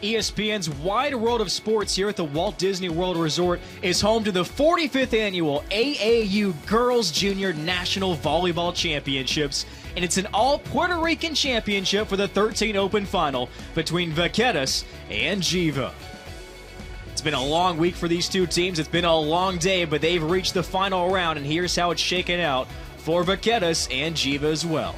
ESPN's wide world of sports here at the Walt Disney World Resort is home to the 45th annual AAU Girls Junior National Volleyball Championships, and it's an all-Puerto Rican championship for the 13 Open Final between Vaqueras and Geva. It's been a long week for these two teams. It's been a long day, but they've reached the final round, and here's how it's shaken out for Vaqueras and Geva as well.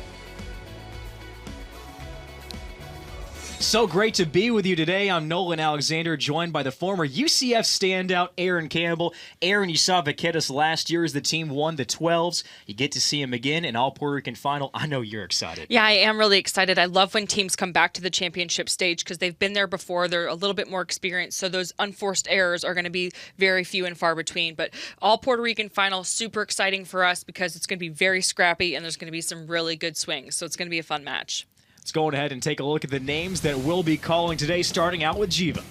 So great to be with you today. I'm Nolan Alexander, joined by the former UCF standout Aaron Campbell. Aaron, you saw Vaqueras last year as the team won the 12s. You get to see him again in all-Puerto Rican final. I know you're excited. Yeah, I am really excited. I love when teams come back to the championship stage because they've been there before. They're a little bit more experienced, so those unforced errors are going to be very few and far between. But all-Puerto Rican final, super exciting for us because it's going to be very scrappy and there's going to be some really good swings. So it's going to be a fun match. Let's go ahead and take a look at the names that we'll be calling today, starting out with Geva.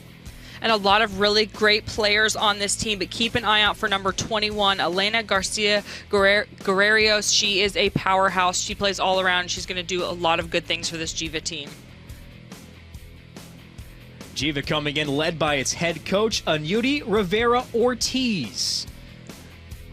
And a lot of really great players on this team, but keep an eye out for number 21, Elena Garcia Guerreros. She is a powerhouse. She plays all around. She's going to do a lot of good things for this Geva team. Geva coming in led by its head coach, Anuti Rivera Ortiz.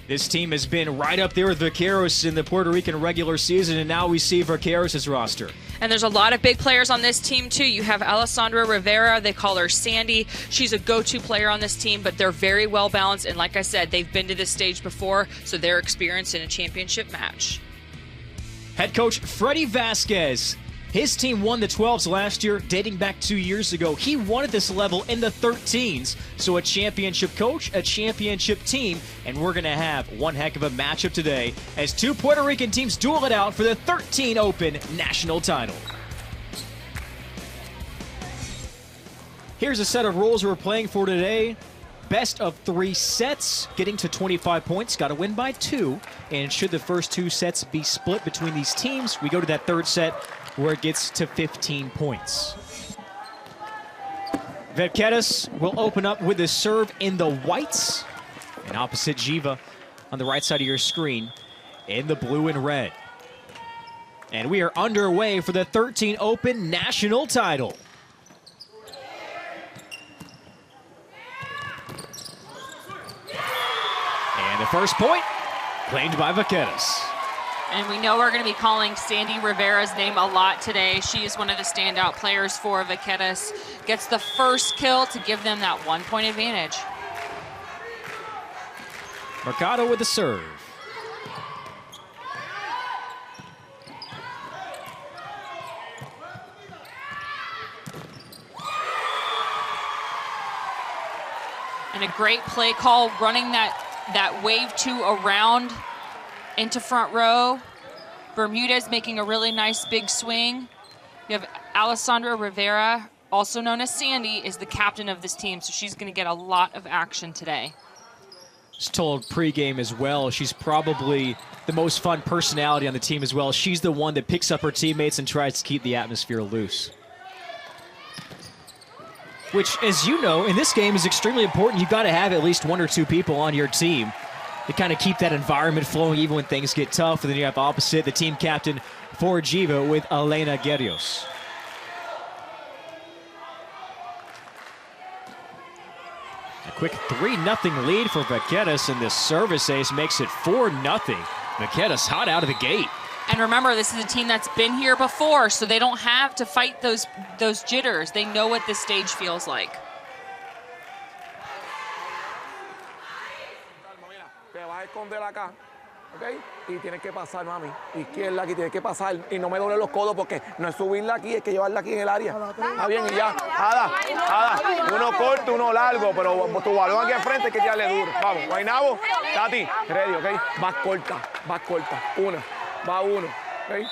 This team has been right up there with Vaqueros in the Puerto Rican regular season, and now we see Vaqueros' roster. And there's a lot of big players on this team, too. You have Alessandra Rivera. They call her Sandy. She's a go-to player on this team, but they're very well-balanced. And like I said, they've been to this stage before, so they're experienced in a championship match. Head coach Freddie Vasquez. His team won the 12s last year, dating back 2 years ago. He won at this level in the 13s. So a championship coach, a championship team, and we're going to have one heck of a matchup today as two Puerto Rican teams duel it out for the 13 Open national title. Here's a set of rules we're playing for today. Best of 3 sets, getting to 25 points, got to win by 2. And should the first 2 sets be split between these teams, we go to that third set where it gets to 15 points. Vaqueras will open up with the serve in the whites, and opposite Geva on the right side of your screen in the blue and red. And we are underway for the 13 Open national title. And the first point claimed by Vaqueras. And we know we're going to be calling Sandy Rivera's name a lot today. She is one of the standout players for Vaqueras. Gets the first kill to give them that 1-point advantage. Mercado with the serve. And a great play call, running that wave 2 around into front row. Bermudez making a really nice big swing. You have Alessandra Rivera, also known as Sandy, is the captain of this team, so she's going to get a lot of action today. Just told pregame as well, she's probably the most fun personality on the team as well. She's the one that picks up her teammates and tries to keep the atmosphere loose. Which, as you know, in this game is extremely important. You've got to have at least 1 or 2 people on your team to kind of keep that environment flowing even when things get tough. And then you have opposite the team captain for Geva with Elena Guerreros. A quick 3-0 lead for Vaqueras, and this service ace makes it 4-0. Vaqueras hot out of the gate. And remember, this is a team that's been here before, so they don't have to fight those jitters. They know what this stage feels like. Esconder acá, ¿ok? Y tienes que pasar, mami. Izquierda aquí, tienes que pasar. Y no me doble los codos porque no es subirla aquí, es que llevarla aquí en el área. Está bien, y ya. Ada. Uno corto, uno largo, pero tu balón aquí al frente hay que tirarle duro. Vamos, Guaynabo, Tati, ready, ¿ok? Vas corta. Una, va uno, ¿ok?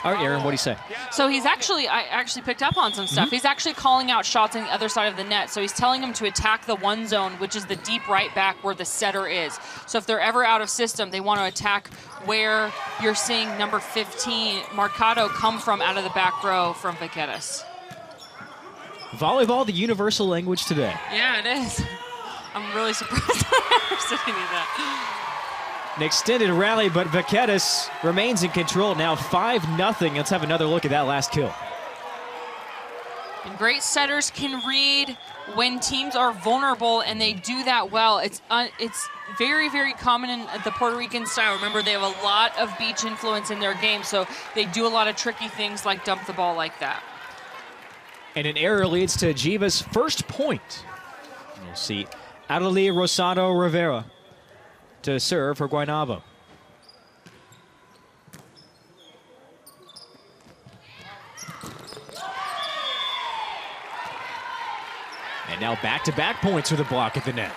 All right, Aaron, what do you say? So I actually picked up on some stuff. He's actually calling out shots on the other side of the net. So he's telling them to attack the 1 zone, which is the deep right back where the setter is. So if they're ever out of system, they want to attack where you're seeing number 15, Mercado, come from out of the back row from Vaqueras. Volleyball, the universal language today. Yeah, it is. I'm really surprised I understood any of that. An extended rally, but Vaqueras remains in control now 5-0. Let's have another look at that last kill. And great setters can read when teams are vulnerable, and they do that well. It's very, very common in the Puerto Rican style. Remember, they have a lot of beach influence in their game, so they do a lot of tricky things like dump the ball like that. And an error leads to Geva's first point. And we'll see Adelie Rosado Rivera to serve for Guaynabo. And now back-to-back points with a block at the net.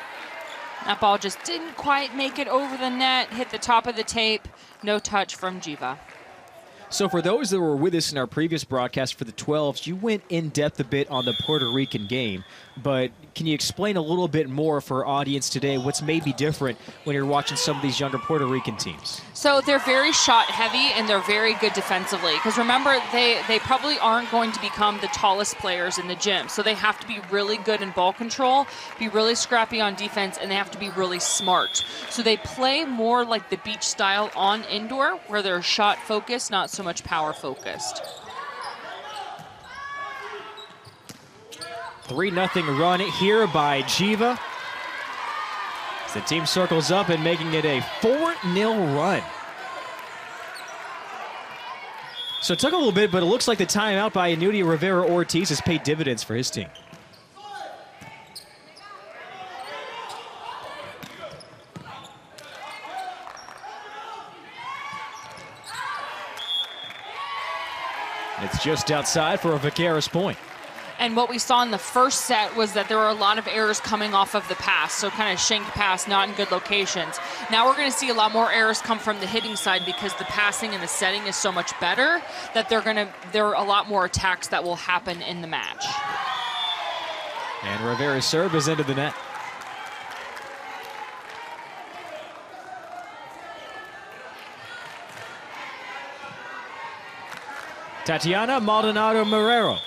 That ball just didn't quite make it over the net, hit the top of the tape. No touch from Geva. So for those that were with us in our previous broadcast for the 12s, you went in depth a bit on the Puerto Rican game, but can you explain a little bit more for our audience today what's maybe different when you're watching some of these younger Puerto Rican teams? So they're very shot heavy and they're very good defensively, because remember, they probably aren't going to become the tallest players in the gym, so they have to be really good in ball control, be really scrappy on defense, and they have to be really smart. So they play more like the beach style on indoor, where they're shot focused, not so much power focused. 3-0 run here by Geva. As the team circles up and making it a 4-0 run. So it took a little bit, but it looks like the timeout by Anudia Rivera Ortiz has paid dividends for his team. It's just outside for a Vaqueras point. And what we saw in the first set was that there were a lot of errors coming off of the pass, so kind of shanked pass, not in good locations. Now we're going to see a lot more errors come from the hitting side, because the passing and the setting is so much better that there are a lot more attacks that will happen in the match. And Rivera's serve is into the net. Tatiana Maldonado Marrero.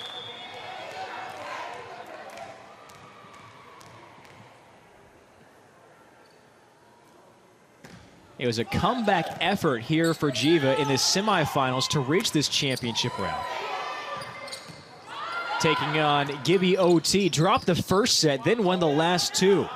It was a comeback effort here for Geva in the semifinals to reach this championship round. Taking on Gibby OT, dropped the first set, then won the last two.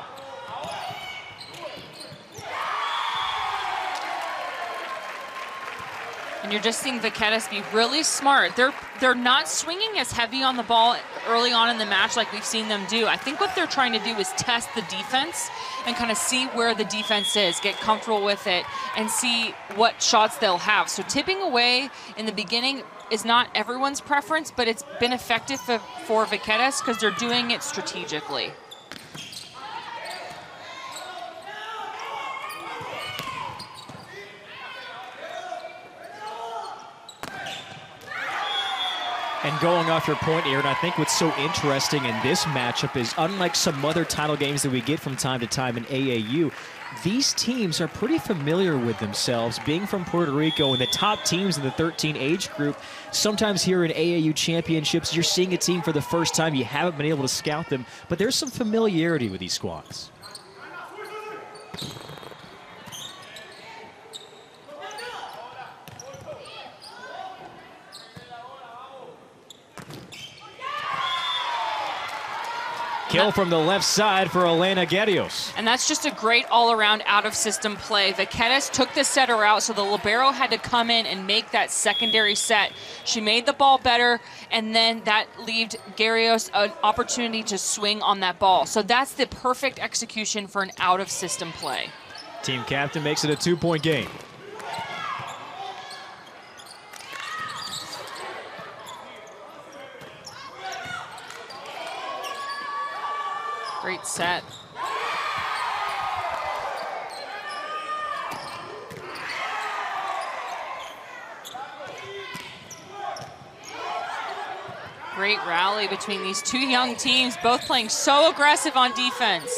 And you're just seeing Vaqueras be really smart. They're not swinging as heavy on the ball early on in the match like we've seen them do. I think what they're trying to do is test the defense and kind of see where the defense is, get comfortable with it, and see what shots they'll have. So tipping away in the beginning is not everyone's preference, but it's been effective for Vaqueras because they're doing it strategically. And going off your point, Aaron, I think what's so interesting in this matchup is, unlike some other title games that we get from time to time in AAU, these teams are pretty familiar with themselves, being from Puerto Rico, and the top teams in the 13 age group. Sometimes here in AAU championships, you're seeing a team for the first time. You haven't been able to scout them, but there's some familiarity with these squads. Kill from the left side for Elena Guerrios. And that's just a great all-around out-of-system play. Vaqueras took the setter out, so the libero had to come in and make that secondary set. She made the ball better, and then that left Guerrios an opportunity to swing on that ball. So that's the perfect execution for an out-of-system play. Team captain makes it a 2-point game. Great set. Great rally between these two young teams, both playing so aggressive on defense.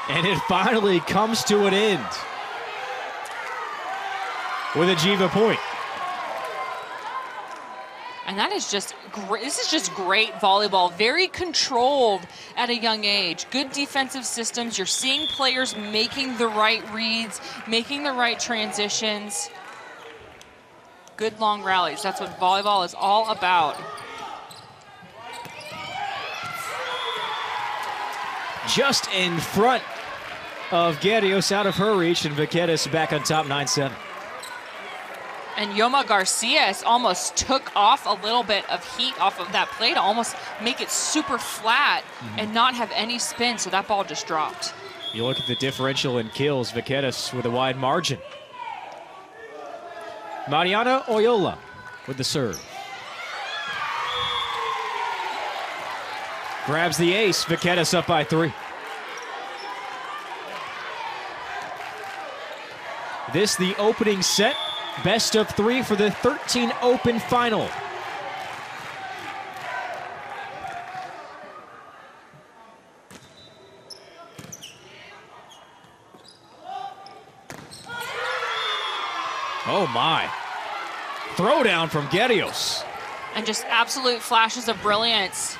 And it finally comes to an end with a Geva point. And that is just great. This is just great volleyball. Very controlled at a young age. Good defensive systems. You're seeing players making the right reads, making the right transitions. Good long rallies. That's what volleyball is all about. Just in front of Guerrios, out of her reach, and Vaqueras back on top 9-7. And Yoma Garcia almost took off a little bit of heat off of that play to almost make it super flat and not have any spin, so that ball just dropped. You look at the differential in kills, Vaqueras with a wide margin. Mariana Oyola with the serve. Grabs the ace, Vaqueras up by 3. This the opening set. Best of 3 for the 13 Open final. Oh my. Throwdown from Guerrios. And just absolute flashes of brilliance.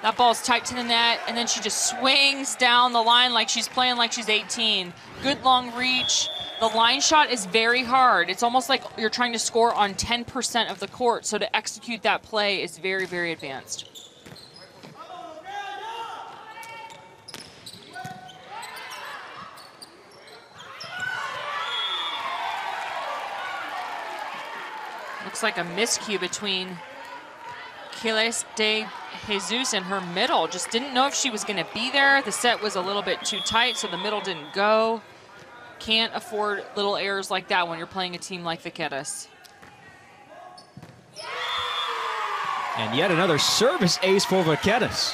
That ball's tight to the net, and then she just swings down the line like she's playing like she's 18. Good long reach. The line shot is very hard. It's almost like you're trying to score on 10% of the court, so to execute that play is very, very advanced. Looks like a miscue between Quiles de Jesus in her middle. Just didn't know if she was going to be there. The set was a little bit too tight, so the middle didn't go. Can't afford little errors like that when you're playing a team like Vaqueras. And yet another service ace for Vaqueras.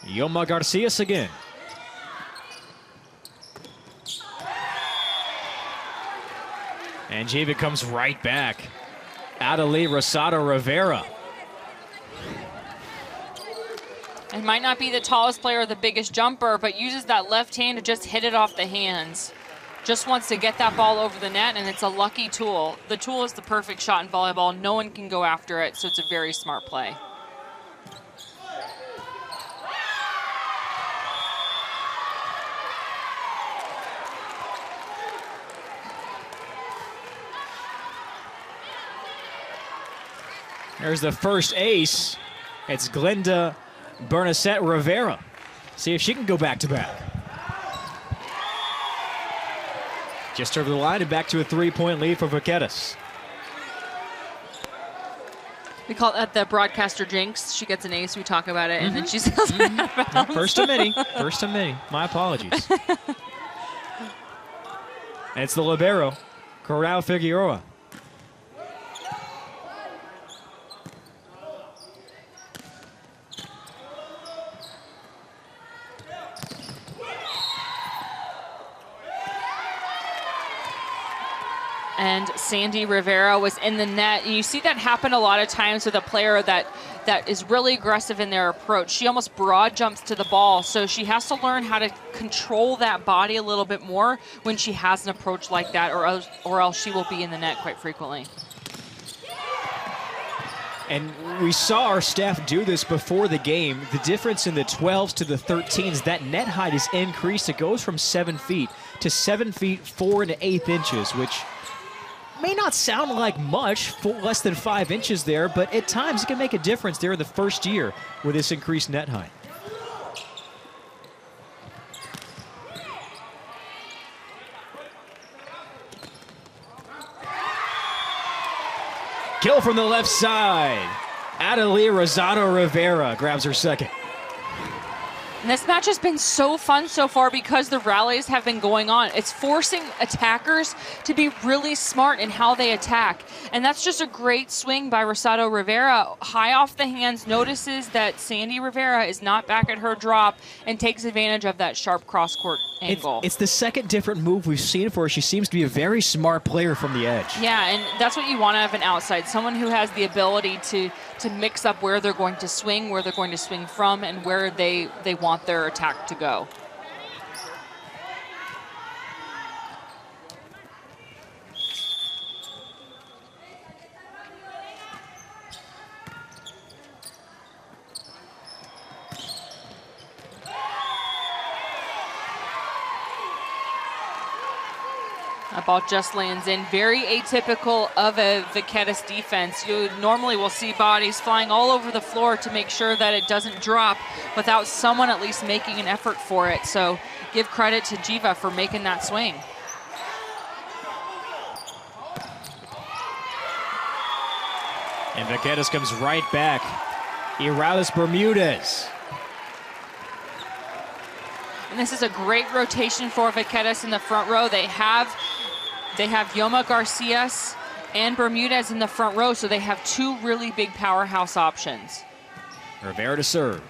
Yoma Garcia again. And Geva comes right back. Adeli Rosado Rivera. And might not be the tallest player or the biggest jumper, but uses that left hand to just hit it off the hands. Just wants to get that ball over the net, and it's a lucky tool. The tool is the perfect shot in volleyball. No one can go after it, so it's a very smart play. There's the first ace. It's Glenda Bernacet Rivera. See if she can go back-to-back. Just over the line and back to a 3-point lead for Vaqueras. We call that the broadcaster jinx. She gets an ace, we talk about it, and then she says First to many. First to many. My apologies. And it's the libero, Corral Figueroa. And Sandy Rivera was in the net. And you see that happen a lot of times with a player that is really aggressive in their approach. She almost broad jumps to the ball, so she has to learn how to control that body a little bit more when she has an approach like that, or else she will be in the net quite frequently. And we saw our staff do this before the game. The difference in the 12s to the 13s, that net height is increased. It goes from 7 feet to 7 feet 4 1/8 inches, which may not sound like much, less than 5 inches there, but at times it can make a difference there in the first year with this increased net height. Kill from the left side. Adeli Rosado Rivera grabs her second. And this match has been so fun so far because the rallies have been going on. It's forcing attackers to be really smart in how they attack. And that's just a great swing by Rosado Rivera. High off the hands, notices that Sandy Rivera is not back at her drop and takes advantage of that sharp cross-court angle. It's the second different move we've seen for her. She seems to be a very smart player from the edge. Yeah, and that's what you want out of an outside. Someone who has the ability to mix up where they're going to swing, where they're going to swing from, and where they want their attack to go. That ball just lands in. Very atypical of a Vaqueras defense. You normally will see bodies flying all over the floor to make sure that it doesn't drop without someone at least making an effort for it. So give credit to Geva for making that swing. And Vaqueras comes right back. Irales Bermudez. And this is a great rotation for Vaqueras in the front row. They have Yoma Garcias and Bermudez in the front row, so they have two really big powerhouse options. Rivera to serve.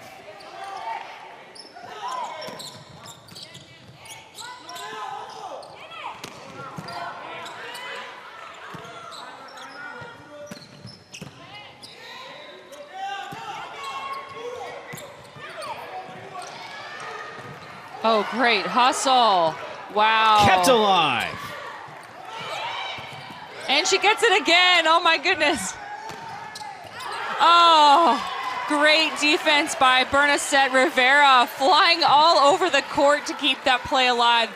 Oh, great hustle. Wow. Kept alive. And she gets it again. Oh, my goodness. Oh, great defense by Bernadette Rivera, flying all over the court to keep that play alive.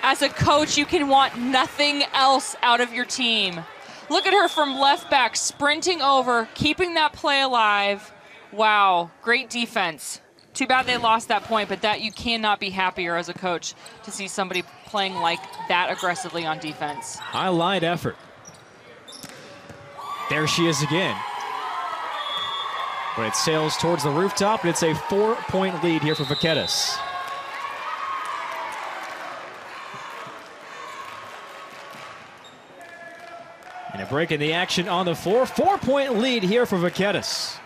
As a coach, you can want nothing else out of your team. Look at her from left back, sprinting over, keeping that play alive. Wow, great defense. Too bad they lost that point, but that you cannot be happier as a coach to see somebody playing like that aggressively on defense. Highlight effort. There she is again. But it sails towards the rooftop, and it's a 4-point lead here for Vaqueras. And a break in the action on the floor. 4-point lead here for Vaqueras.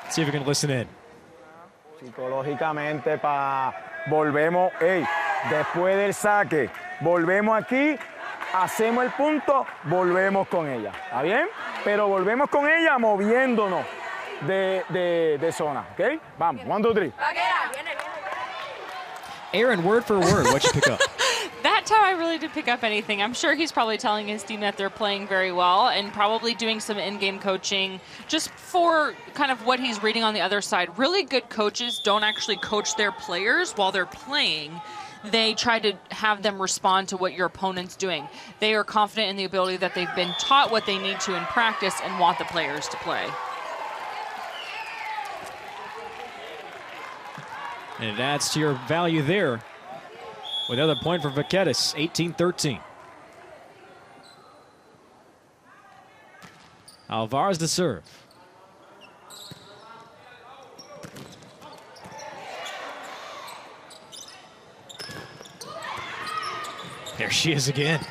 Let's see if we can listen in. Psicológicamente volvemos, después del saque, volvemos aquí, hacemos el punto, volvemos con ella, ¿está bien? Pero volvemos con ella moviéndonos de zona, ¿ok? Vamos, 1, 2, 3. Aaron, word for word, what'd you pick up? That time I really didn't pick up anything. I'm sure he's probably telling his team that they're playing very well and probably doing some in-game coaching just for kind of what he's reading on the other side. Really good coaches don't actually coach their players while they're playing. They try to have them respond to what your opponent's doing. They are confident in the ability that they've been taught what they need to in practice and want the players to play. And it adds to your value there. With another point for Vaqueras, 18-13. Alvarez to serve. There she is again.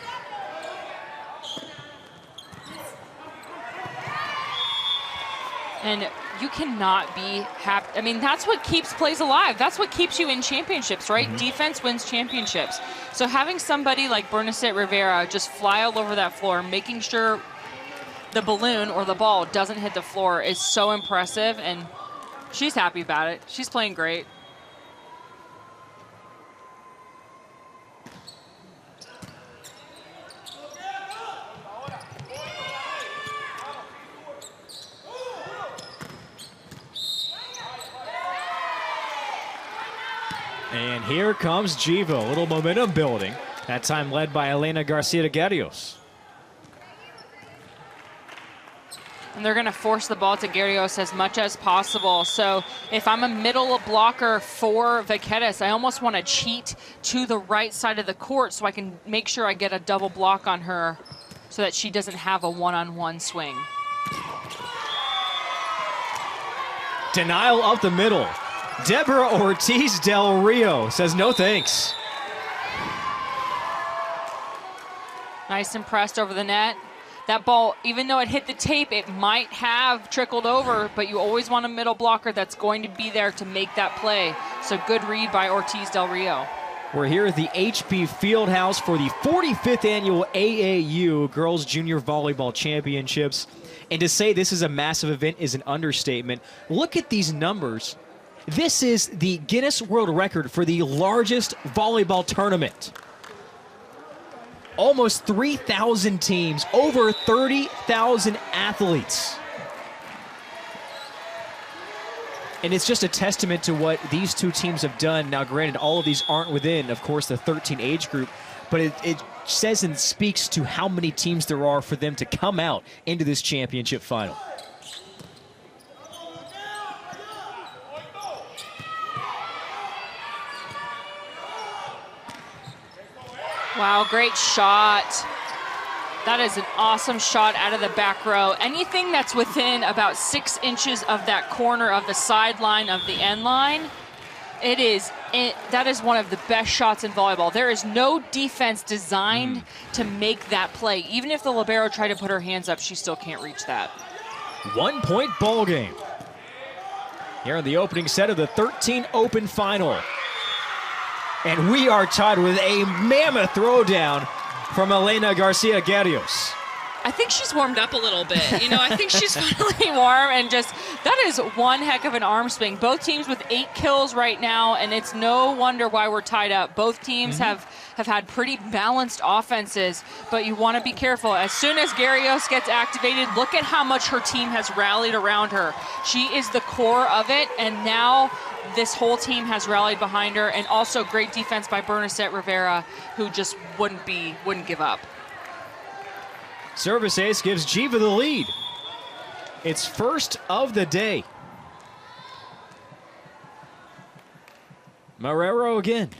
And you cannot be happy. I mean, that's what keeps plays alive. That's what keeps you in championships, right? Mm-hmm. Defense wins championships. So having somebody like Bernadette Rivera just fly all over that floor, making sure the balloon or the ball doesn't hit the floor is so impressive, and she's happy about it. She's playing great. And here comes Geva, a little momentum building. That time led by Elena Garcia-Guerrios. And they're going to force the ball to Guerrios as much as possible. So if I'm a middle blocker for Vaqueras, I almost want to cheat to the right side of the court so I can make sure I get a double block on her so that she doesn't have a one-on-one swing. Denial up the middle. Deborah Ortiz Del Rio says no thanks. Nice and pressed over the net. That ball, even though it hit the tape, it might have trickled over, but you always want a middle blocker that's going to be there to make that play. So good read by Ortiz Del Rio. We're here at the HP Fieldhouse for the 45th annual AAU Girls Junior Volleyball Championships. And to say this is a massive event is an understatement. Look at these numbers. This is the Guinness World Record for the largest volleyball tournament. Almost 3,000 teams, over 30,000 athletes. And it's just a testament to what these two teams have done. Now, granted, all of these aren't within, of course, the 13 age group, but it says and speaks to how many teams there are for them to come out into this championship final. Wow, great shot. That is an awesome shot out of the back row. Anything that's within about 6 inches of that corner of the sideline of the end line, that is one of the best shots in volleyball. There is no defense designed to make that play. Even if the libero tried to put her hands up, she still can't reach that. 1-point ball game here in the opening set of the 13 Open Final. And we are tied with a mammoth throwdown from Elena Garcia Guerrios. I think she's warmed up a little bit. You know, I think she's finally warm, and just, that is one heck of an arm swing. Both teams with 8 kills right now, and it's no wonder why we're tied up. Both teams have had pretty balanced offenses, but you want to be careful. As soon as Guerrios gets activated, look at how much her team has rallied around her. She is the core of it, and now this whole team has rallied behind her, and also great defense by Bernadette Rivera, who just wouldn't give up. Service ace gives Geva the lead. It's first of the day. Marrero again.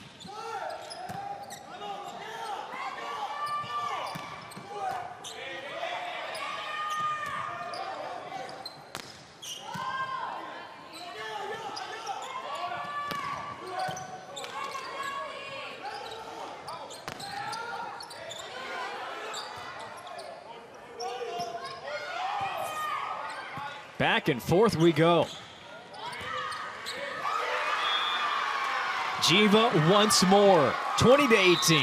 Back and forth we go. Geva once more, 20-18.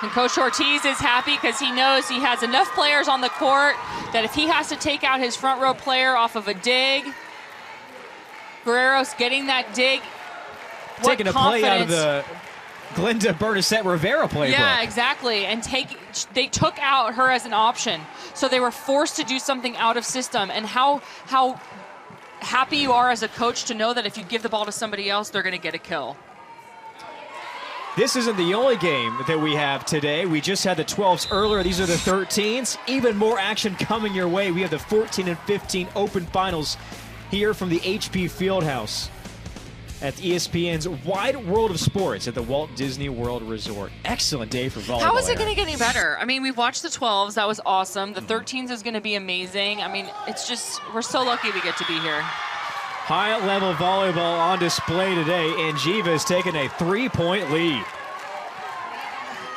And Coach Ortiz is happy because he knows he has enough players on the court that if he has to take out his front row player off of a dig, Guerrero's getting that dig. Taking a play out of the Glenda Bernadette Rivera playbook. Yeah, exactly. And they took out her as an option. So they were forced to do something out of system. And how happy you are as a coach to know that if you give the ball to somebody else, they're going to get a kill. This isn't the only game that we have today. We just had the 12s earlier. These are the 13s. Even more action coming your way. We have the 14 and 15 Open Finals here from the HP Fieldhouse at ESPN's Wide World of Sports at the Walt Disney World Resort. Excellent day for volleyball. How is it going to get any better? I mean, we've watched the 12s. That was awesome. The 13s is going to be amazing. I mean, it's just, we're so lucky we get to be here. High-level volleyball on display today, and Geva has taken a 3-point lead.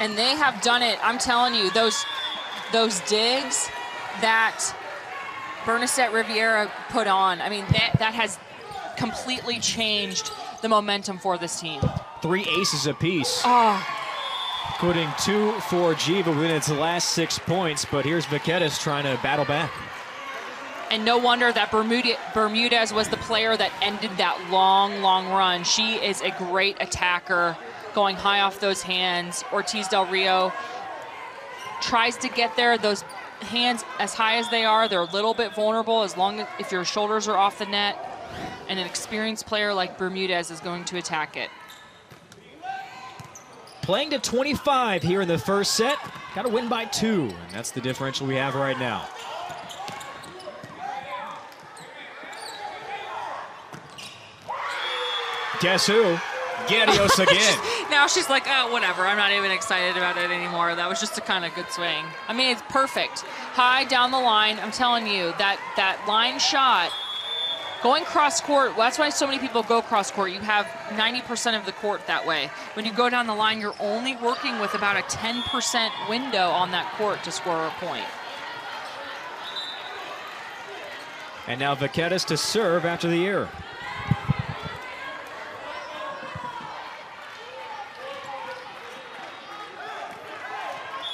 And they have done it. I'm telling you, those digs that Bernadette Rivera put on, I mean, that has completely changed the momentum for this team. 3 aces apiece. Oh. Putting 2 for Geva within its last 6 points, but here's Vaqueras trying to battle back. And no wonder that Bermudez was the player that ended that long, long run. She is a great attacker, going high off those hands. Ortiz Del Rio tries to get there. Those hands, as high as they are, they're a little bit vulnerable if your shoulders are off the net. And an experienced player like Bermudez is going to attack it. Playing to 25 here in the first set. Got to win by 2, and that's the differential we have right now. Guess who? Guerrios again. Now she's like, oh, whatever. I'm not even excited about it anymore. That was just a kind of good swing. I mean, it's perfect. High down the line. I'm telling you, that line shot, going cross court, well, that's why so many people go cross court. You have 90% of the court that way. When you go down the line, you're only working with about a 10% window on that court to score a point. And now Vaqueras to serve after the error.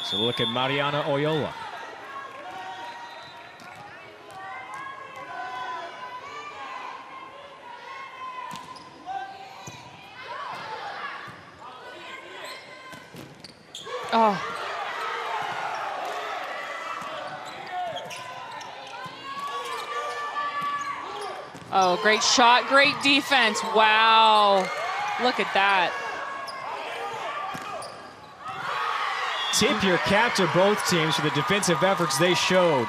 So look at Mariana Oyola. Oh. Oh, great shot, great defense. Wow. Look at that. tip your cap to both teams for the defensive efforts they showed.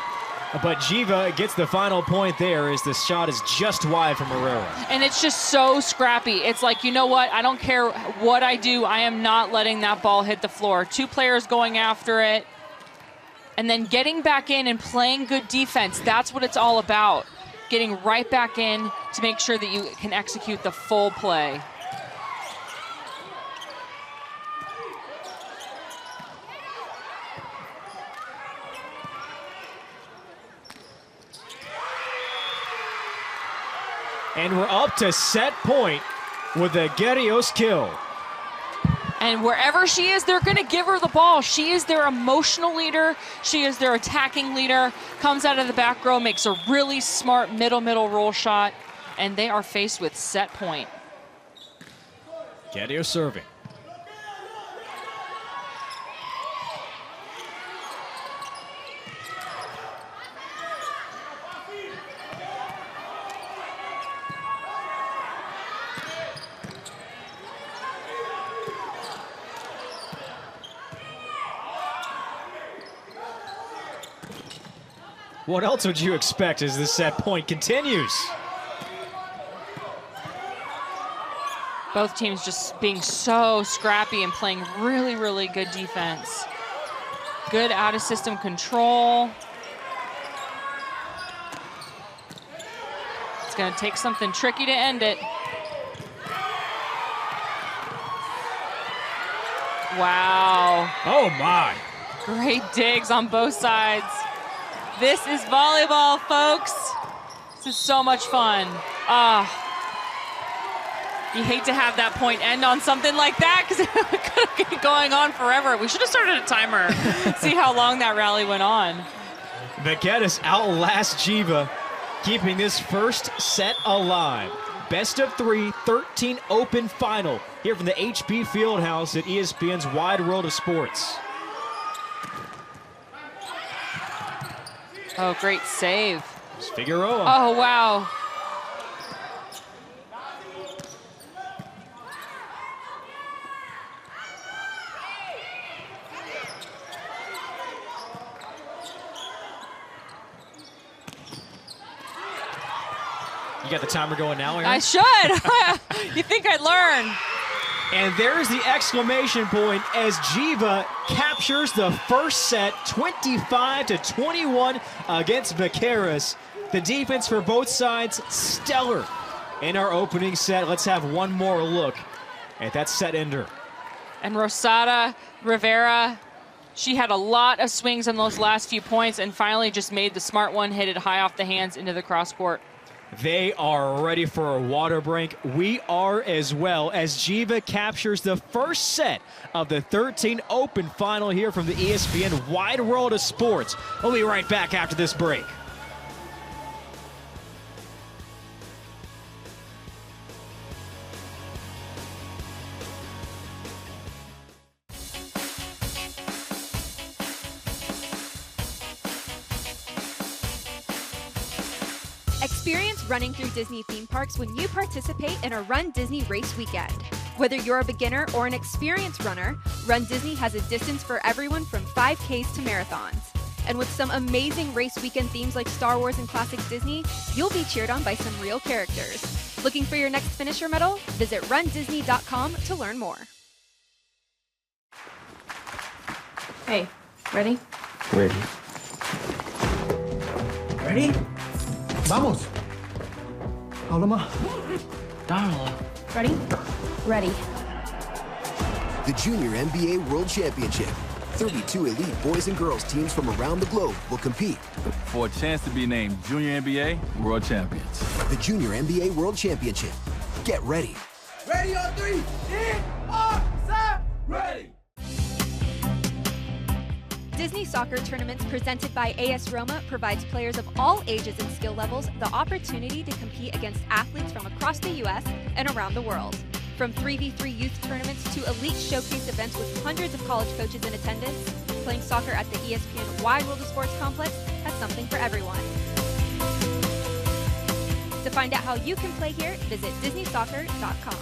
But Geva gets the final point there as the shot is just wide from Herrera. And it's just so scrappy. It's like, you know what? I don't care what I do. I am not letting that ball hit the floor. 2 players going after it. And then getting back in and playing good defense. That's what it's all about. Getting right back in to make sure that you can execute the full play. And we're up to set point with a Guerreros kill. And wherever she is, they're going to give her the ball. She is their emotional leader. She is their attacking leader. Comes out of the back row, makes a really smart middle roll shot. And they are faced with set point. Guerreros serving. What else would you expect as this set point continues? Both teams just being so scrappy and playing really good defense. Good out-of-system control. It's going to take something tricky to end it. Wow. Oh, my. Great digs on both sides. This is volleyball, folks. This is so much fun. You hate to have that point end on something like that because it could keep going on forever. We should have started a timer. See how long that rally went on. Vaqueras outlast Geva, keeping this first set alive. Best of 3, 13 open final here from the HP Fieldhouse at ESPN's Wide World of Sports. Oh, great save. It's Figueroa. Oh, wow. You got the timer going now, Aaron? I should. You think I'd learn. And there's the exclamation point as Geva captures the first set, 25-21 against Vaqueras. The defense for both sides, stellar in our opening set. Let's have one more look at that set ender. And Rosada Rivera, she had a lot of swings on those last few points and finally just made the smart one, hit it high off the hands into the cross court. They are ready for a water break. We are as well as Geva captures the first set of the 13 Open final here from the ESPN Wide World of Sports. We'll be right back after this break. Experience running through Disney theme parks when you participate in a Run Disney race weekend. Whether you're a beginner or an experienced runner, Run Disney has a distance for everyone from 5Ks to marathons. And with some amazing race weekend themes like Star Wars and Classic Disney, you'll be cheered on by some real characters. Looking for your next finisher medal? Visit rundisney.com to learn more. Hey, ready? Ready. Ready? Vamos. Habla más. Darla. Ready? Ready. The Junior NBA World Championship. 32 elite boys and girls teams from around the globe will compete for a chance to be named Junior NBA World Champions. The Junior NBA World Championship. Get ready. Ready on 3. In, on, set, ready. Disney Soccer Tournaments presented by AS Roma provides players of all ages and skill levels the opportunity to compete against athletes from across the U.S. and around the world. From 3v3 youth tournaments to elite showcase events with hundreds of college coaches in attendance, playing soccer at the ESPN Wide World of Sports complex has something for everyone. To find out how you can play here, visit DisneySoccer.com.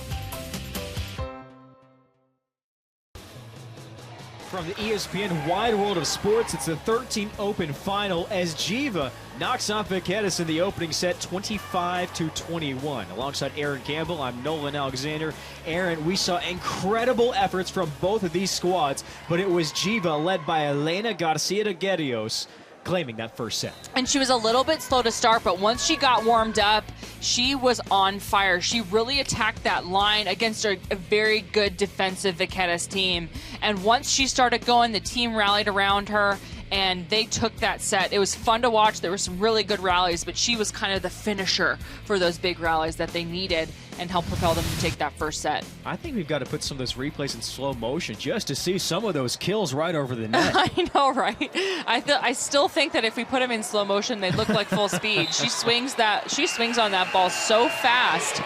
From the ESPN Wide World of Sports, it's the 13th Open Final as Geva knocks off Vaqueras in the opening set 25-21. Alongside Aaron Campbell, I'm Nolan Alexander. Aaron, we saw incredible efforts from both of these squads, but it was Geva led by Elena Garcia de Guerrios claiming that first set. And she was a little bit slow to start, but once she got warmed up, she was on fire. She really attacked that line against a very good defensive Vaqueras team. And once she started going, the team rallied around her, and they took that set. It was fun to watch. There were some really good rallies, but she was kind of the finisher for those big rallies that they needed and helped propel them to take that first set. I think we've got to put some of those replays in slow motion just to see some of those kills right over the net. I know, right? I still think that if we put them in slow motion, they'd look like full speed. She swings on that ball so fast.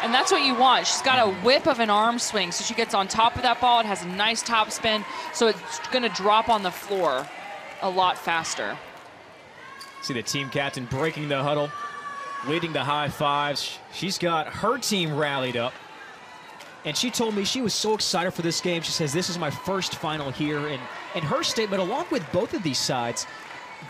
And that's what you want. She's got a whip of an arm swing, so she gets on top of that ball. It has a nice top spin, so it's going to drop on the floor a lot faster. See the team captain breaking the huddle, leading the high fives. She's got her team rallied up. And she told me she was so excited for this game. She says, this is my first final here. And her statement, along with both of these sides,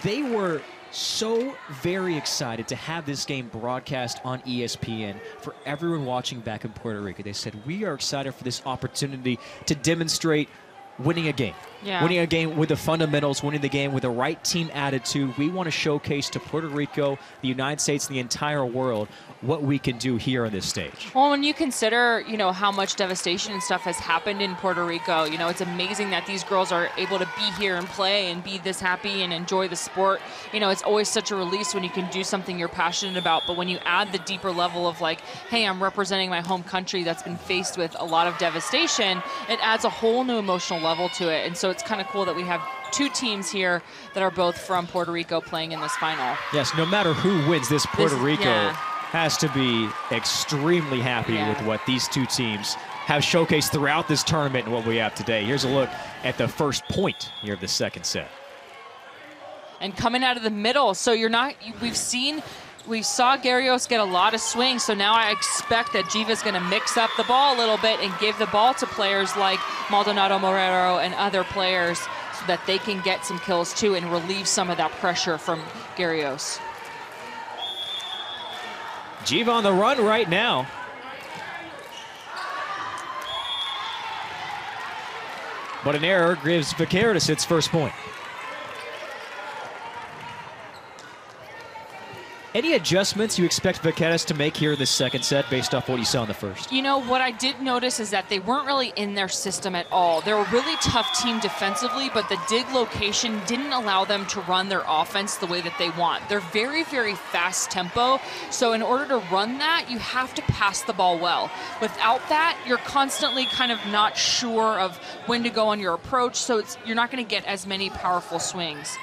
they were so very excited to have this game broadcast on ESPN for everyone watching back in Puerto Rico. They said, we are excited for this opportunity to demonstrate winning a game. Yeah. Winning a game with the fundamentals, winning the game with the right team attitude. We want to showcase to Puerto Rico, the United States, and the entire world what we can do here on this stage. Well, when you consider, how much devastation and stuff has happened in Puerto Rico, it's amazing that these girls are able to be here and play and be this happy and enjoy the sport. It's always such a release when you can do something you're passionate about, but when you add the deeper level of like, hey, I'm representing my home country that's been faced with a lot of devastation, it adds a whole new emotional level to it. And so it's kind of cool that we have two teams here that are both from Puerto Rico playing in this final. Yes, no matter who wins this, Puerto Rico has to be extremely happy with what these two teams have showcased throughout this tournament and what we have today. Here's a look at the first point here of the second set. And coming out of the middle, so we saw Guerrios get a lot of swings, so now I expect that Geva's going to mix up the ball a little bit and give the ball to players like Maldonado Morero and other players so that they can get some kills too and relieve some of that pressure from Guerrios. Geva on the run right now. But an error gives Vaqueras its first point. Any adjustments you expect Vaqueras to make here in the second set based off what you saw in the first? What I did notice is that they weren't really in their system at all. They're a really tough team defensively, but the dig location didn't allow them to run their offense the way that they want. They're very, very fast tempo, so in order to run that, you have to pass the ball well. Without that, you're constantly kind of not sure of when to go on your approach, so you're not going to get as many powerful swings.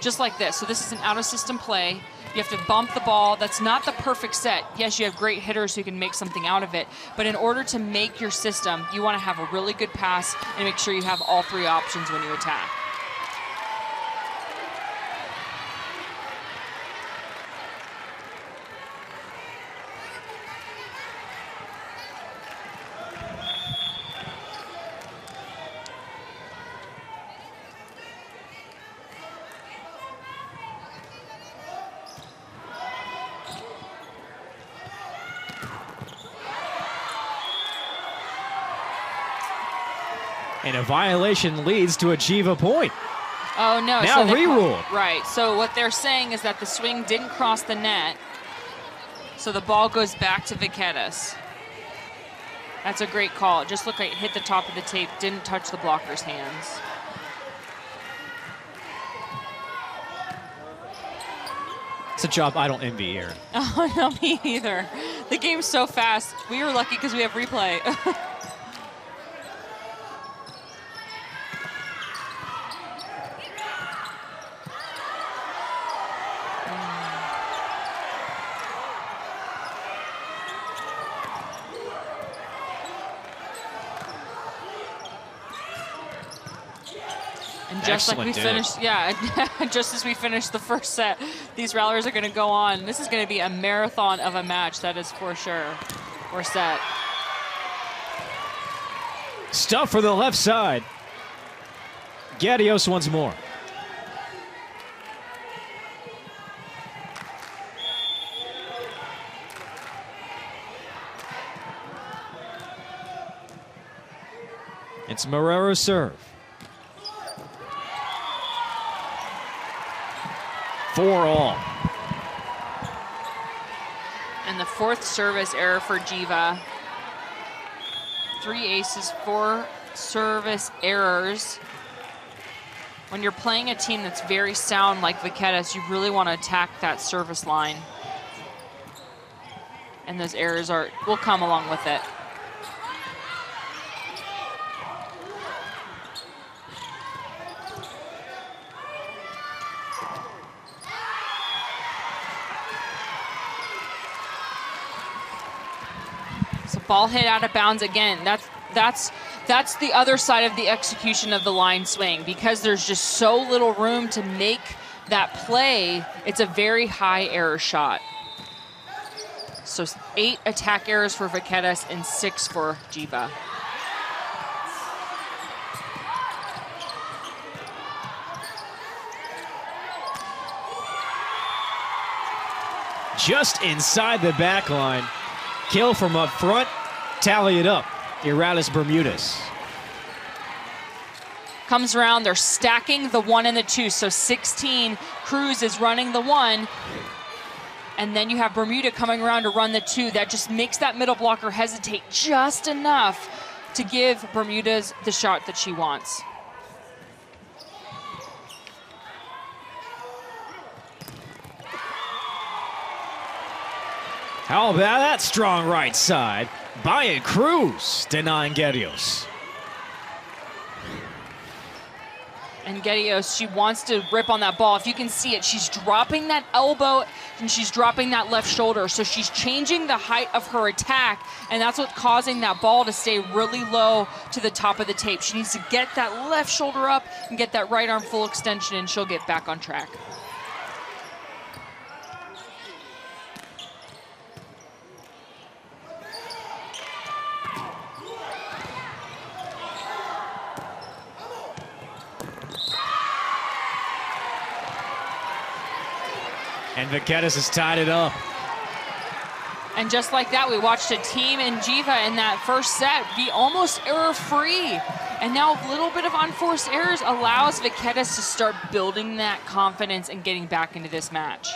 Just like this. So this is an out-of-system play. You have to bump the ball. That's not the perfect set. Yes, you have great hitters who can make something out of it, but in order to make your system, you want to have a really good pass and make sure you have all three options when you attack. And a violation leads to a Geva point. Oh, no. Now re-ruled. Right. So what they're saying is that the swing didn't cross the net, so the ball goes back to Vaqueras. That's a great call. It just looked like it hit the top of the tape, didn't touch the blocker's hands. It's a job I don't envy, Aaron. Oh, no, me either. The game's so fast. We were lucky because we have replay. And just like we finished, just as we finished the first set, these rallies are going to go on. This is going to be a marathon of a match, that is for sure. We're set. Stuff for the left side. Vaqueras once more. It's Marrero's serve. 4-all. And the fourth service error for Geva. 3 aces, 4 service errors. When you're playing a team that's very sound like Vaqueras, you really want to attack that service line. And those errors will come along with it. So ball hit out of bounds again. That's the other side of the execution of the line swing. Because there's just so little room to make that play, it's a very high error shot. So 8 attack errors for Vaqueras and 6 for Geva. Just inside the back line. Kill from up front, tally it up. Iralis Bermudez. Comes around, they're stacking the 1 and the 2, so 16. Cruz is running the 1, and then you have Bermuda coming around to run the 2. That just makes that middle blocker hesitate just enough to give Bermudez the shot that she wants. How about that strong right side? Brian Cruz denying Guerrios. And Guerrios, she wants to rip on that ball. If you can see it, she's dropping that elbow and she's dropping that left shoulder. So she's changing the height of her attack, and that's what's causing that ball to stay really low to the top of the tape. She needs to get that left shoulder up and get that right arm full extension, and she'll get back on track. And Vaqueras has tied it up. And just like that, we watched a team in Geva in that first set be almost error-free. And now a little bit of unforced errors allows Vaqueras to start building that confidence and getting back into this match.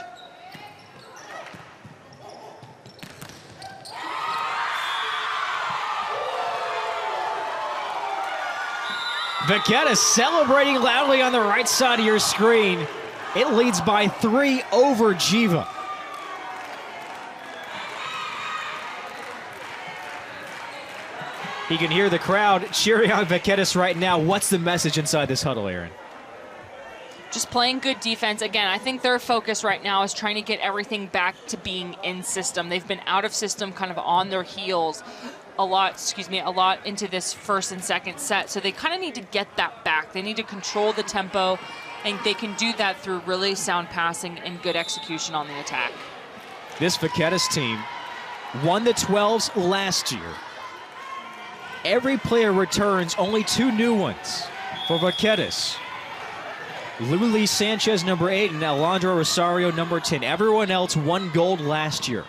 Vaqueras celebrating loudly on the right side of your screen. It leads by 3 over Geva. You can hear the crowd cheering on Vaqueras right now. What's the message inside this huddle, Aaron? Just playing good defense. Again, I think their focus right now is trying to get everything back to being in system. They've been out of system, kind of on their heels a lot into this first and second set. So they kind of need to get that back. They need to control the tempo, and they can do that through really sound passing and good execution on the attack. This Vaqueras team won the 12s last year. Every player returns, only 2 new ones for Vaqueras. Luli Sanchez, number 8, and Alondra Rosario, number 10. Everyone else won gold last year.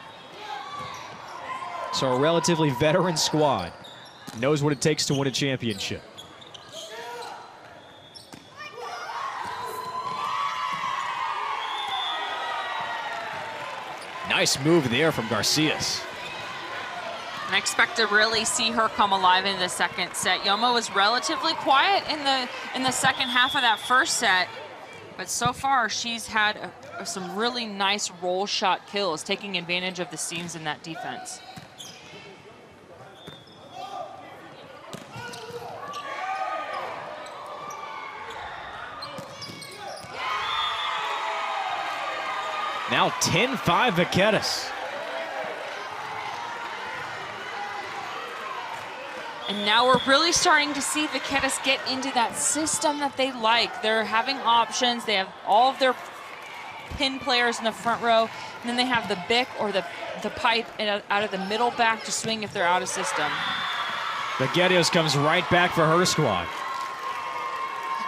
So a relatively veteran squad knows what it takes to win a championship. Nice move there from Garcias. And I expect to really see her come alive in the second set. Yoma was relatively quiet in the second half of that first set, but so far she's had some really nice roll shot kills, taking advantage of the seams in that defense. Now 10-5 Vaqueras. And now we're really starting to see Vaqueras get into that system that they like. They're having options. They have all of their pin players in the front row, and then they have the bick or the pipe out of the middle back to swing if they're out of system. Vaqueras comes right back for her squad.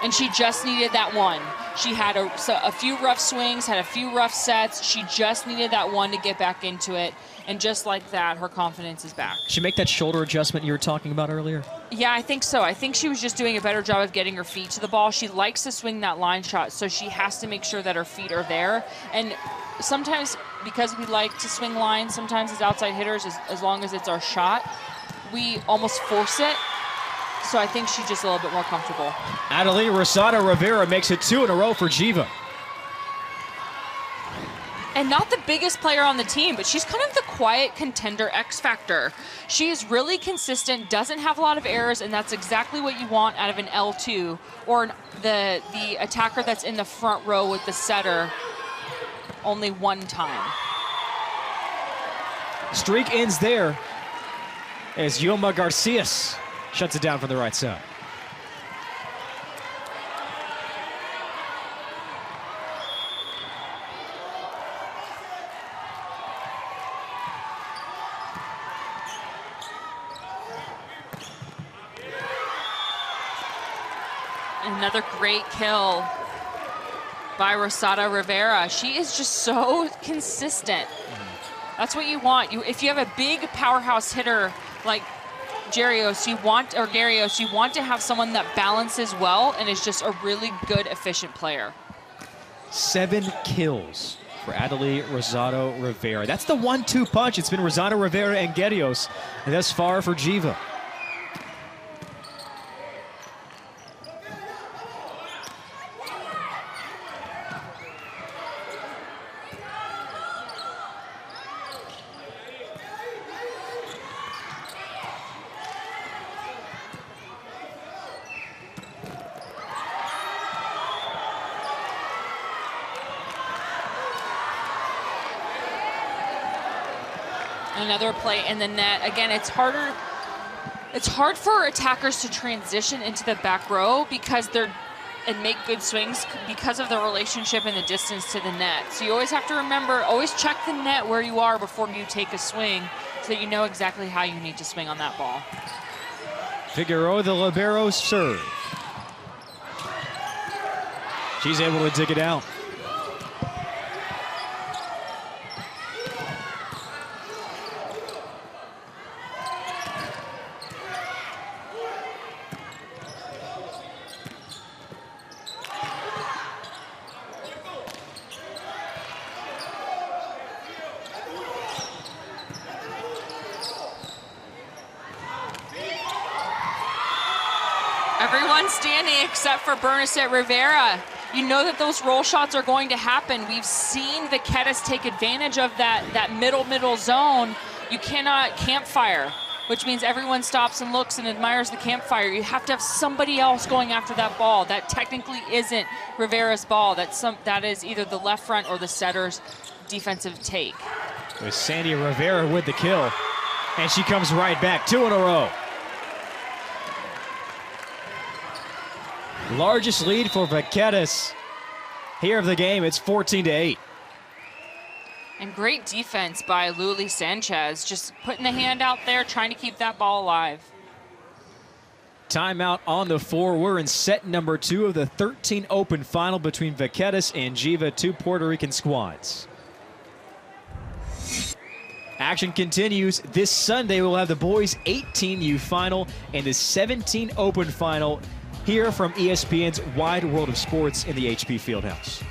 and she just needed that one. She had a few rough swings, had a few rough sets. She just needed that one to get back into it. And just like that, her confidence is back. Did she make that shoulder adjustment you were talking about earlier? Yeah, I think so. I think she was just doing a better job of getting her feet to the ball. She likes to swing that line shot, so she has to make sure that her feet are there. And sometimes, because we like to swing lines, sometimes as outside hitters, as long as it's our shot, we almost force it. So I think she's just a little bit more comfortable. Adelie Rosado Rivera makes it 2 in a row for Geva. And not the biggest player on the team, but she's kind of the quiet contender X factor. She is really consistent, doesn't have a lot of errors, and that's exactly what you want out of an L2 or the attacker that's in the front row with the setter only one time. Streak ends there as Yoma Garcias shuts it down from the right side. Another great kill by Rosado Rivera. She is just so consistent. That's what you want. If you have a big powerhouse hitter like Garios, you want to have someone that balances well and is just a really good, efficient player. 7 kills for Adelie Rosado Rivera. That's the 1-2 punch. It's been Rosado Rivera and Garios, and thus far for Geva. Another play in the net. Again, it's hard for attackers to transition into the back row because and make good swings because of the relationship and the distance to the net. So you always have to remember, always check the net where you are before you take a swing so that you know exactly how you need to swing on that ball. Figueroa, the libero, serve. She's able to dig it out. Everyone's standing except for Bernadette Rivera. You know that those roll shots are going to happen. We've seen Vaqueras take advantage of that middle zone. You cannot campfire, which means everyone stops and looks and admires the campfire. You have to have somebody else going after that ball. That technically isn't Rivera's ball. That is either the left front or the setter's defensive take. With Sandy Rivera with the kill, and she comes right back. 2 in a row. Largest lead for Vaqueras here of the game. It's 14-8. And great defense by Luli Sanchez, just putting the hand out there, trying to keep that ball alive. Timeout on the 4. We're in set number 2 of the 13 open final between Vaqueras and Geva, 2 Puerto Rican squads. Action continues. This Sunday we'll have the boys 18U final and the 17 open final here from ESPN's Wide World of Sports in the HP Fieldhouse.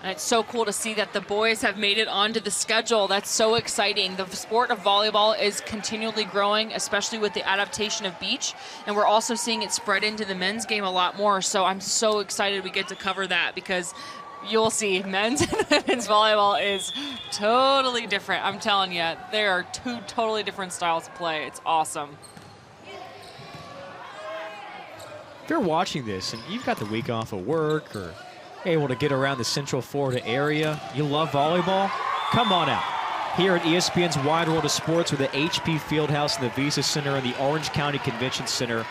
And it's so cool to see that the boys have made it onto the schedule. That's so exciting. The sport of volleyball is continually growing, especially with the adaptation of beach. And we're also seeing it spread into the men's game a lot more. So I'm so excited we get to cover that because you'll see men's and women's volleyball is totally different. I'm telling you, there are 2 totally different styles of play. It's awesome. If you're watching this and you've got the week off of work or able to get around the Central Florida area, you love volleyball, come on out. Here at ESPN's Wide World of Sports with the HP Fieldhouse and the Visa Center and the Orange County Convention Center.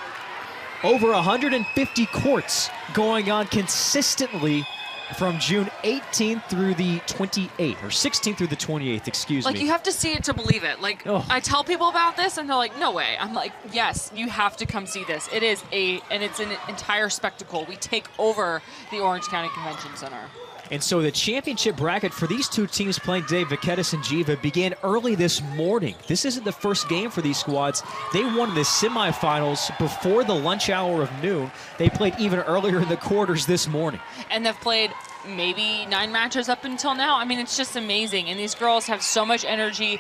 Over 150 courts going on consistently from June 18th through the 28th, or 16th through the 28th, excuse me. Like, you have to see it to believe it. Like, I tell people about this, and they're like, no way. I'm like, yes, you have to come see this. It is and it's an entire spectacle. We take over the Orange County Convention Center. And so the championship bracket for these two teams playing today, Vaqueras and Geva, began early this morning. This isn't the first game for these squads. They won the semifinals before the lunch hour of noon. They played even earlier in the quarters this morning. And they've played maybe 9 matches up until now. I mean, it's just amazing. And these girls have so much energy.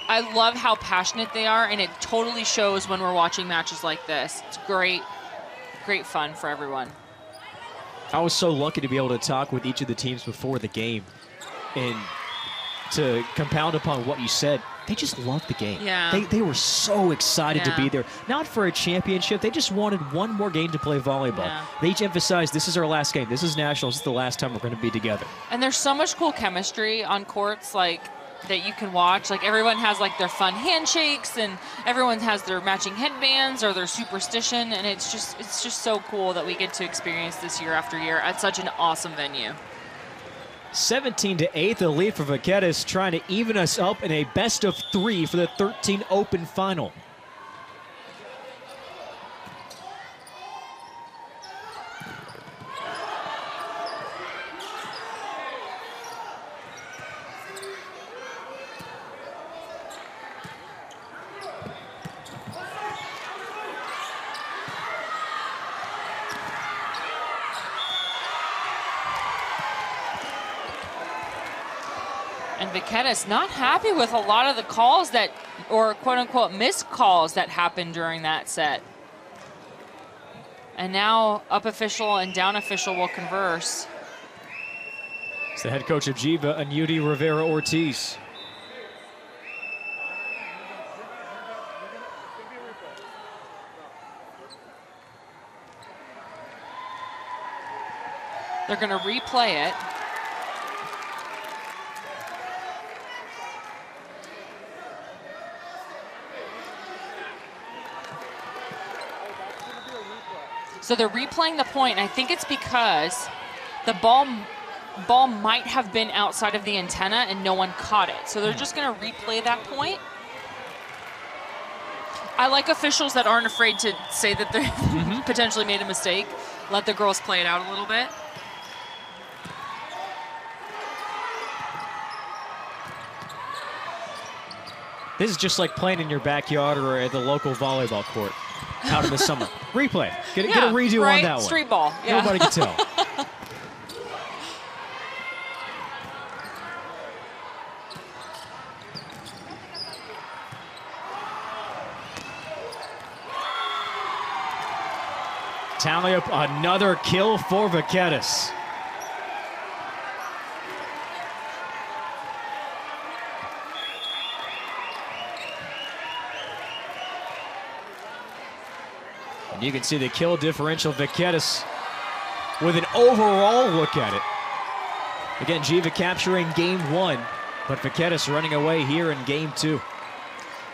I love how passionate they are, and it totally shows when we're watching matches like this. It's great, great fun for everyone. I was so lucky to be able to talk with each of the teams before the game, and to compound upon what you said, they just loved the game. Yeah. They were so excited to be there. Not for a championship. They just wanted one more game to play volleyball. Yeah. They each emphasized, this is our last game. This is nationals. This is the last time we're going to be together. And there's so much cool chemistry on courts, like, that you can watch. Like, everyone has like their fun handshakes, and everyone has their matching headbands or their superstition, and it's just so cool that we get to experience this year after year at such an awesome venue. 17-8, the lead for Vaqueras, trying to even us up in a best-of-3 for the 13 Open final. And Vaqueras not happy with a lot of the calls that, or quote-unquote missed calls that happened during that set. And now up official and down official will converse. It's the head coach of Geva, Anuti Rivera-Ortiz. They're going to replay it. So they're replaying the point, and I think it's because the ball might have been outside of the antenna and no one caught it. So they're just going to replay that point. I like officials that aren't afraid to say that they potentially made a mistake. Let the girls play it out a little bit. This is just like playing in your backyard or at the local volleyball court out in the summer. Replay. Get a redo on that one. Street ball. Yeah. Nobody can tell. Tally up another kill for Vaqueras. And you can see the kill differential. Vaqueras with an overall look at it. Again, Geva capturing game 1, but Vaqueras running away here in game 2.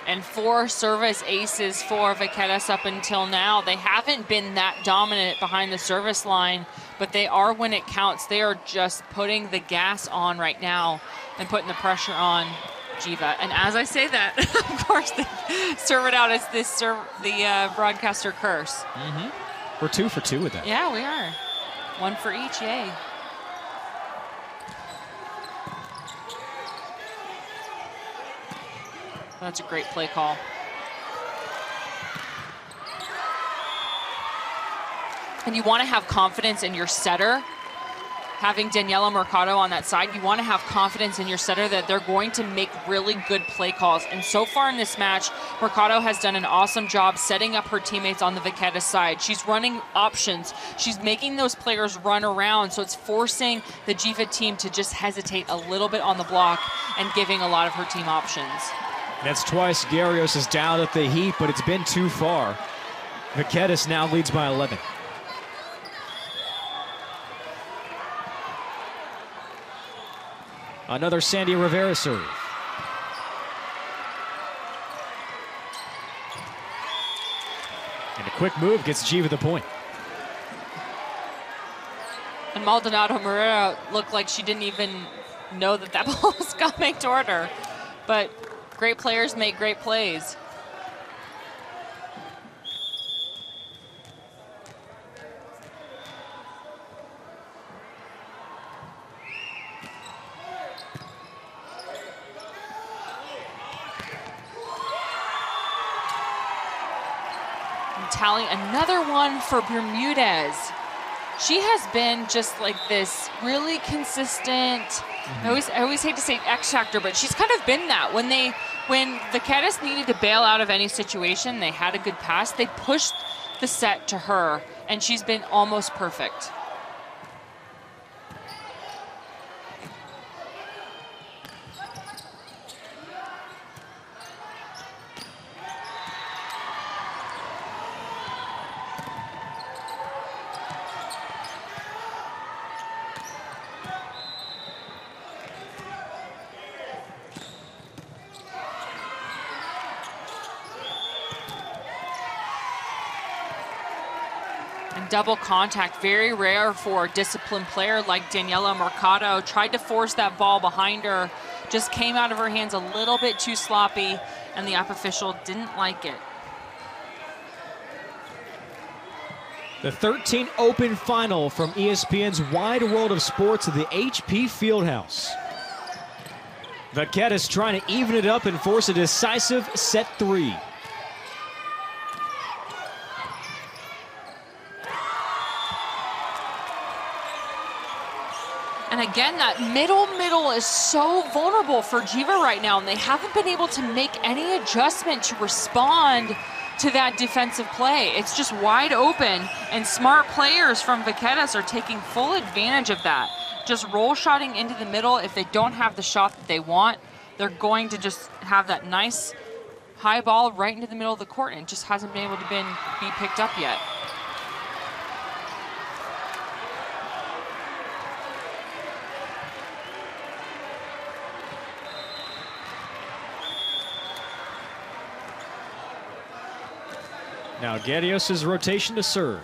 And 4 service aces for Vaqueras up until now. They haven't been that dominant behind the service line, but they are when it counts. They are just putting the gas on right now and putting the pressure on Geva. And as I say that, of course, they serve it out as the broadcaster curse. We're 2 for 2 with that. Yeah, we are. 1 for each, yay. That's a great play call. And you want to have confidence in your setter. Having Daniela Mercado on that side, you want to have confidence in your setter that they're going to make really good play calls. And so far in this match, Mercado has done an awesome job setting up her teammates on the Vaqueras side. She's running options. She's making those players run around, so it's forcing the Geva team to just hesitate a little bit on the block and giving a lot of her team options. That's twice Garrios has dialed up the heat, but it's been too far. Vaqueras now leads by 11. Another Sandy Rivera serve. And a quick move gets Geva the point. And Maldonado Morera looked like she didn't even know that that ball was coming toward her. But great players make great plays. Tally, another one for Bermudez. She has been just like this really consistent, I always hate to say X factor, but she's kind of been that. When Vaqueras needed to bail out of any situation, they had a good pass, they pushed the set to her, and she's been almost perfect. Double contact, very rare for a disciplined player like Daniela Mercado. Tried to force that ball behind her, just came out of her hands a little bit too sloppy, and the app official didn't like it. The 13 Open Final from ESPN's Wide World of Sports at the HP Fieldhouse. Vaqueras trying to even it up and force a decisive set 3. And again, that middle is so vulnerable for Geva right now, and they haven't been able to make any adjustment to respond to that defensive play. It's just wide open, and smart players from Vaqueras are taking full advantage of that. Just roll shotting into the middle. If they don't have the shot that they want, they're going to just have that nice high ball right into the middle of the court, and it just hasn't been able to be picked up yet. Now Guerrios' rotation to serve.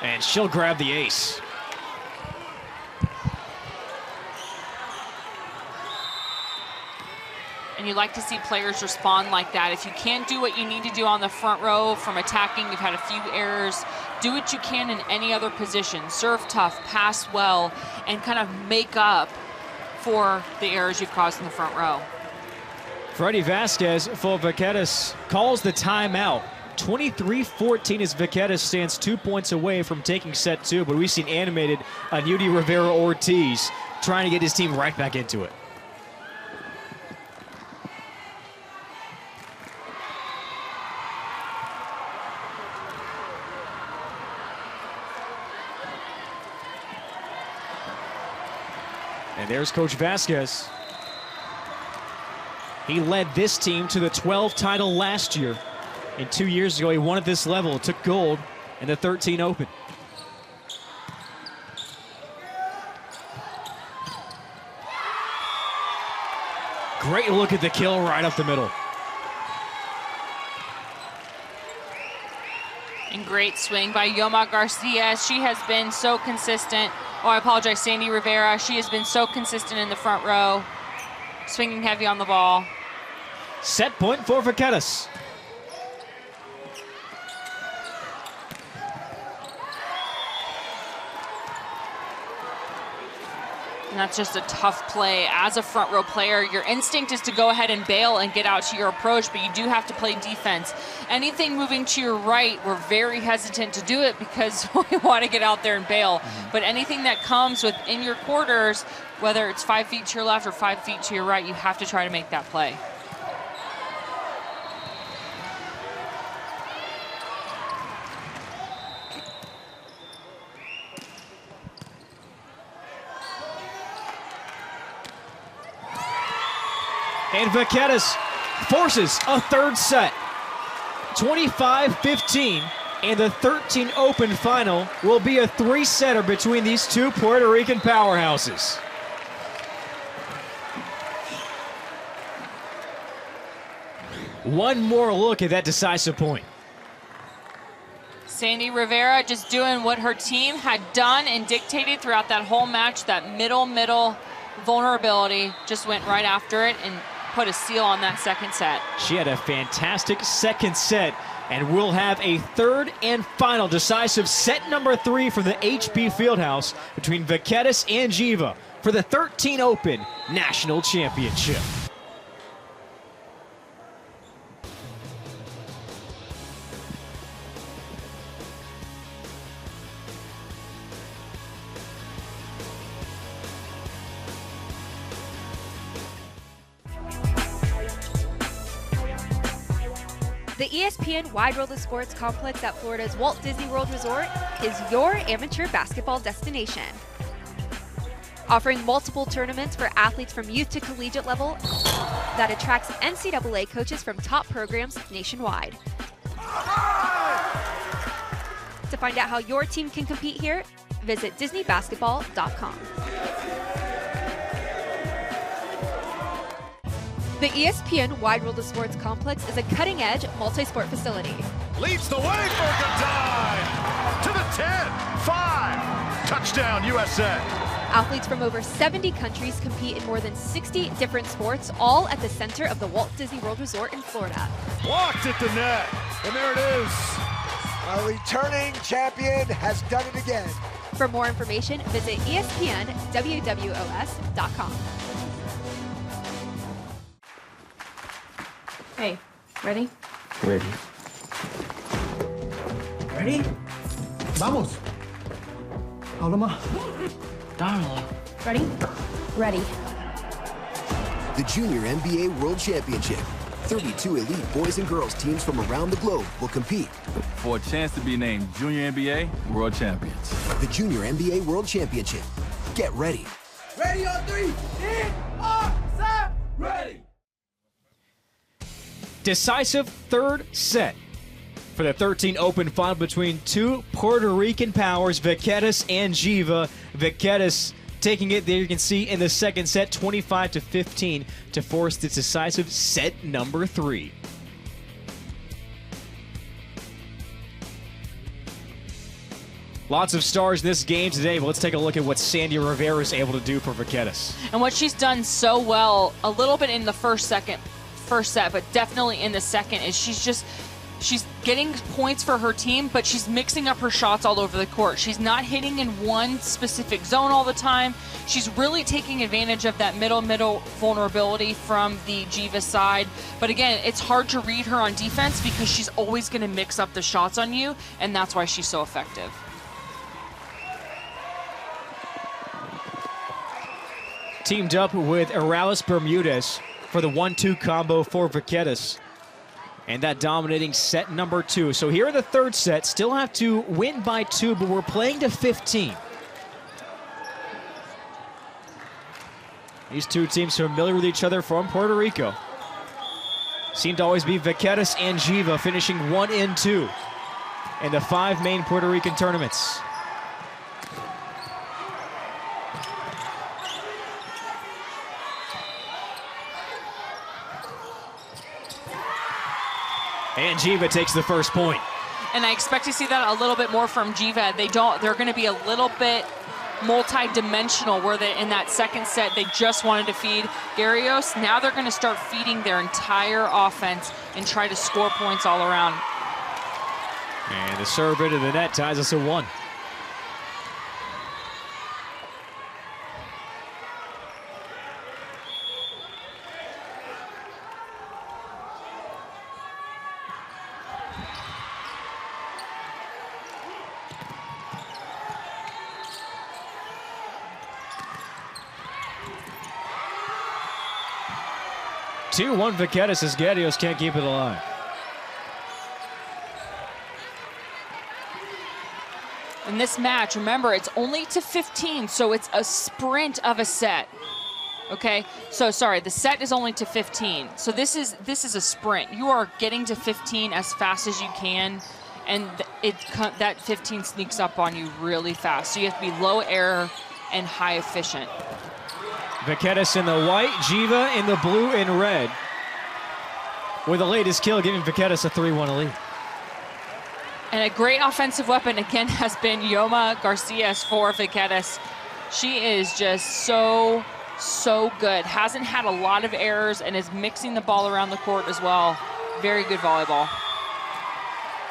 And she'll grab the ace. And you like to see players respond like that. If you can't do what you need to do on the front row from attacking, you've had a few errors, do what you can in any other position. Serve tough, pass well, and kind of make up for the errors you've caused in the front row. Freddie Vasquez for Vaqueras calls the timeout. 23-14 as Vaqueras stands 2 points away from taking set 2, but we've seen animated Anudy Rivera Ortiz trying to get his team right back into it. And there's Coach Vasquez. He led this team to the 12 title last year. And 2 years ago, he won at this level, took gold in the 13 Open. Great look at the kill right up the middle. And great swing by Yoma Garcia. She has been so consistent. Oh, I apologize, Sandy Rivera. She has been so consistent in the front row, swinging heavy on the ball. Set point for Vaqueras. And that's just a tough play. As a front row player, your instinct is to go ahead and bail and get out to your approach, but you do have to play defense. Anything moving to your right, we're very hesitant to do it because we want to get out there and bail. But anything that comes within your quarters, whether it's 5 feet to your left or 5 feet to your right, you have to try to make that play. And Vaqueras forces a third set. 25-15, and the 13 Open Final will be a 3-setter between these two Puerto Rican powerhouses. One more look at that decisive point. Sandy Rivera just doing what her team had done and dictated throughout that whole match. That middle vulnerability, just went right after it and put a seal on that second set. She had a fantastic second set, and we'll have a third and final decisive set number 3 from the HP Fieldhouse between Vaqueras and Geva for the 13 Open National Championship. The ESPN Wide World of Sports complex at Florida's Walt Disney World Resort is your amateur basketball destination. Offering multiple tournaments for athletes from youth to collegiate level that attracts NCAA coaches from top programs nationwide. To find out how your team can compete here, visit DisneyBasketball.com. The ESPN Wide World of Sports complex is a cutting-edge multi-sport facility. Leads the way for Gadai to the 10, 5, touchdown USA. Athletes from over 70 countries compete in more than 60 different sports, all at the center of the Walt Disney World Resort in Florida. Blocked at the net, and there it is. Our returning champion has done it again. For more information, visit ESPNWWOS.com. Hey, ready? Ready. Ready? Vamos. Habla más. Darla. Ready? Ready. The Junior NBA World Championship. 32 elite boys and girls teams from around the globe will compete For a chance to be named Junior NBA World Champions. The Junior NBA World Championship. Get ready. Ready on 3, in, on, set, ready. Decisive third set for the 13 Open final between two Puerto Rican powers, Vaqueras and Geva. Vaqueras taking it, there you can see in the second set, 25-15 to force this decisive set number 3. Lots of stars in this game today, but let's take a look at what Sandy Rivera is able to do for Vaqueras. And what she's done so well, a little bit in the first set, but definitely in the second, is she's getting points for her team, but she's mixing up her shots all over the court. She's not hitting in one specific zone all the time. She's really taking advantage of that middle vulnerability from the Geva side. But again, it's hard to read her on defense because she's always going to mix up the shots on you, and that's why she's so effective. Teamed up with Aralis Bermudez for the 1-2 combo for Vaqueras. And that dominating set number 2. So here in the third set, still have to win by 2, but we're playing to 15. These two teams familiar with each other from Puerto Rico. Seem to always be Vaqueras and Geva finishing 1 and 2 in the 5 main Puerto Rican tournaments. And Geva takes the first point. And I expect to see that a little bit more from Geva. They're going to be a little bit multi-dimensional, where they, in that second set, they just wanted to feed Garrios. Now they're going to start feeding their entire offense and try to score points all around. And the serve into the net ties us at 1. Two-1 Vaqueras as Garrios can't keep it alive. In this match, remember, it's only to 15, so it's a sprint of a set. Okay, so sorry, the set is only to 15. So this is a sprint. You are getting to 15 as fast as you can, and that 15 sneaks up on you really fast. So you have to be low error and high efficient. Vaqueras in the white, Geva in the blue and red. With the latest kill, giving Vaqueras a 3-1 lead. And a great offensive weapon, again, has been Yoma Garcias for Vaqueras. She is just so good. Hasn't had a lot of errors and is mixing the ball around the court as well. Very good volleyball.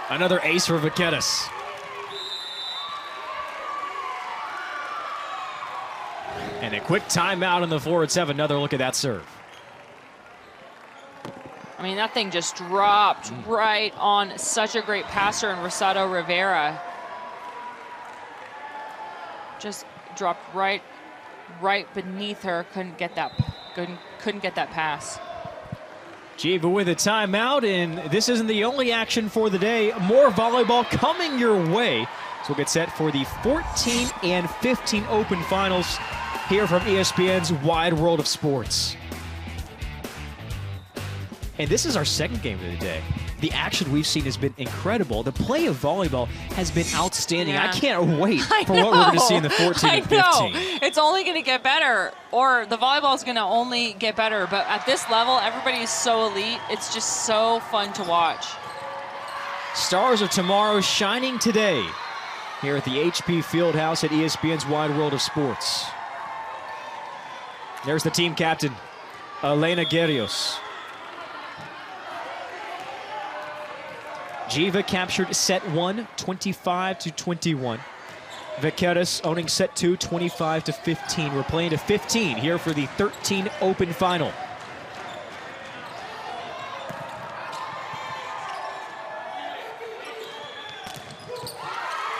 Another ace for Vaqueras. And a quick timeout on the floor. Let's have another look at that serve. I mean, that thing just dropped right on such a great passer in Rosado Rivera. Just dropped right beneath her. Couldn't get that pass. Geva with a timeout, and this isn't the only action for the day. More volleyball coming your way. So we'll get set for the 14 and 15 Open Finals here from ESPN's Wide World of Sports. And this is our second game of the day. The action we've seen has been incredible. The play of volleyball has been outstanding. Yeah. I can't wait for what we're going to see in the 14 and 15. I know. It's only going to get better, or the volleyball is going to only get better. But at this level, everybody is so elite. It's just so fun to watch. Stars of tomorrow shining today here at the HP Fieldhouse at ESPN's Wide World of Sports. There's the team captain, Elena Guerrios. Geva captured set 1, 25-21. Vaqueras owning set 2, 25-15. We're playing to 15 here for the 13 Open Final.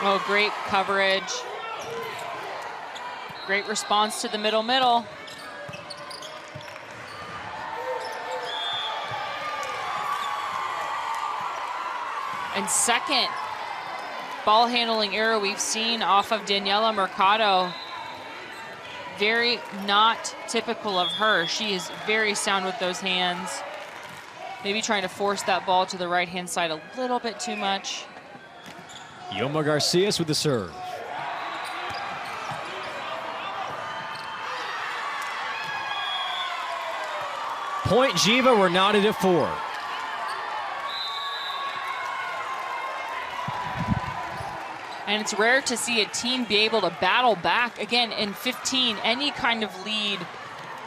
Oh, great coverage. Great response to the middle. And second ball handling error we've seen off of Daniela Mercado. Very not typical of her. She is very sound with those hands. Maybe trying to force that ball to the right-hand side a little bit too much. Yoma Garcias with the serve. Point Geva, we're knotted at 4. And it's rare to see a team be able to battle back. Again, in 15, any kind of lead,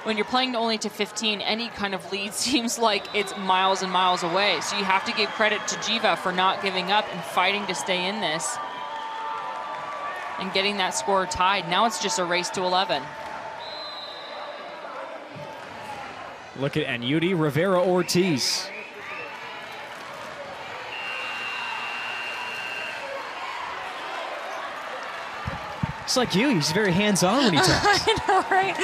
when you're playing only to 15, any kind of lead seems like it's miles and miles away. So you have to give credit to Geva for not giving up and fighting to stay in this and getting that score tied. Now it's just a race to 11. Look at Anyuti Rivera Ortiz. It's like you, he's very hands-on when he talks. I know, right?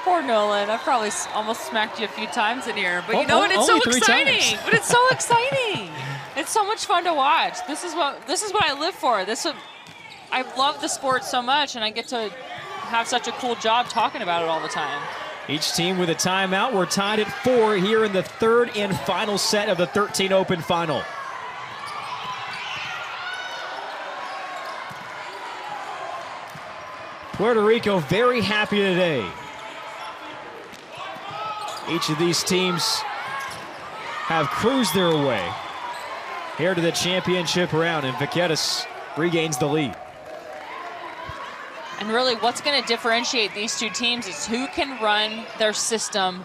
Poor Nolan. I've probably almost smacked you a few times in here, but you know what? It's so exciting. But it's so exciting. It's so much fun to watch. This is what I live for. I love the sport so much, and I get to have such a cool job talking about it all the time. Each team with a timeout. We're tied at 4 here in the third and final set of the 13 Open Final. Puerto Rico very happy today. Each of these teams have cruised their way here to the championship round, and Vaqueras regains the lead. And really, what's going to differentiate these two teams is who can run their system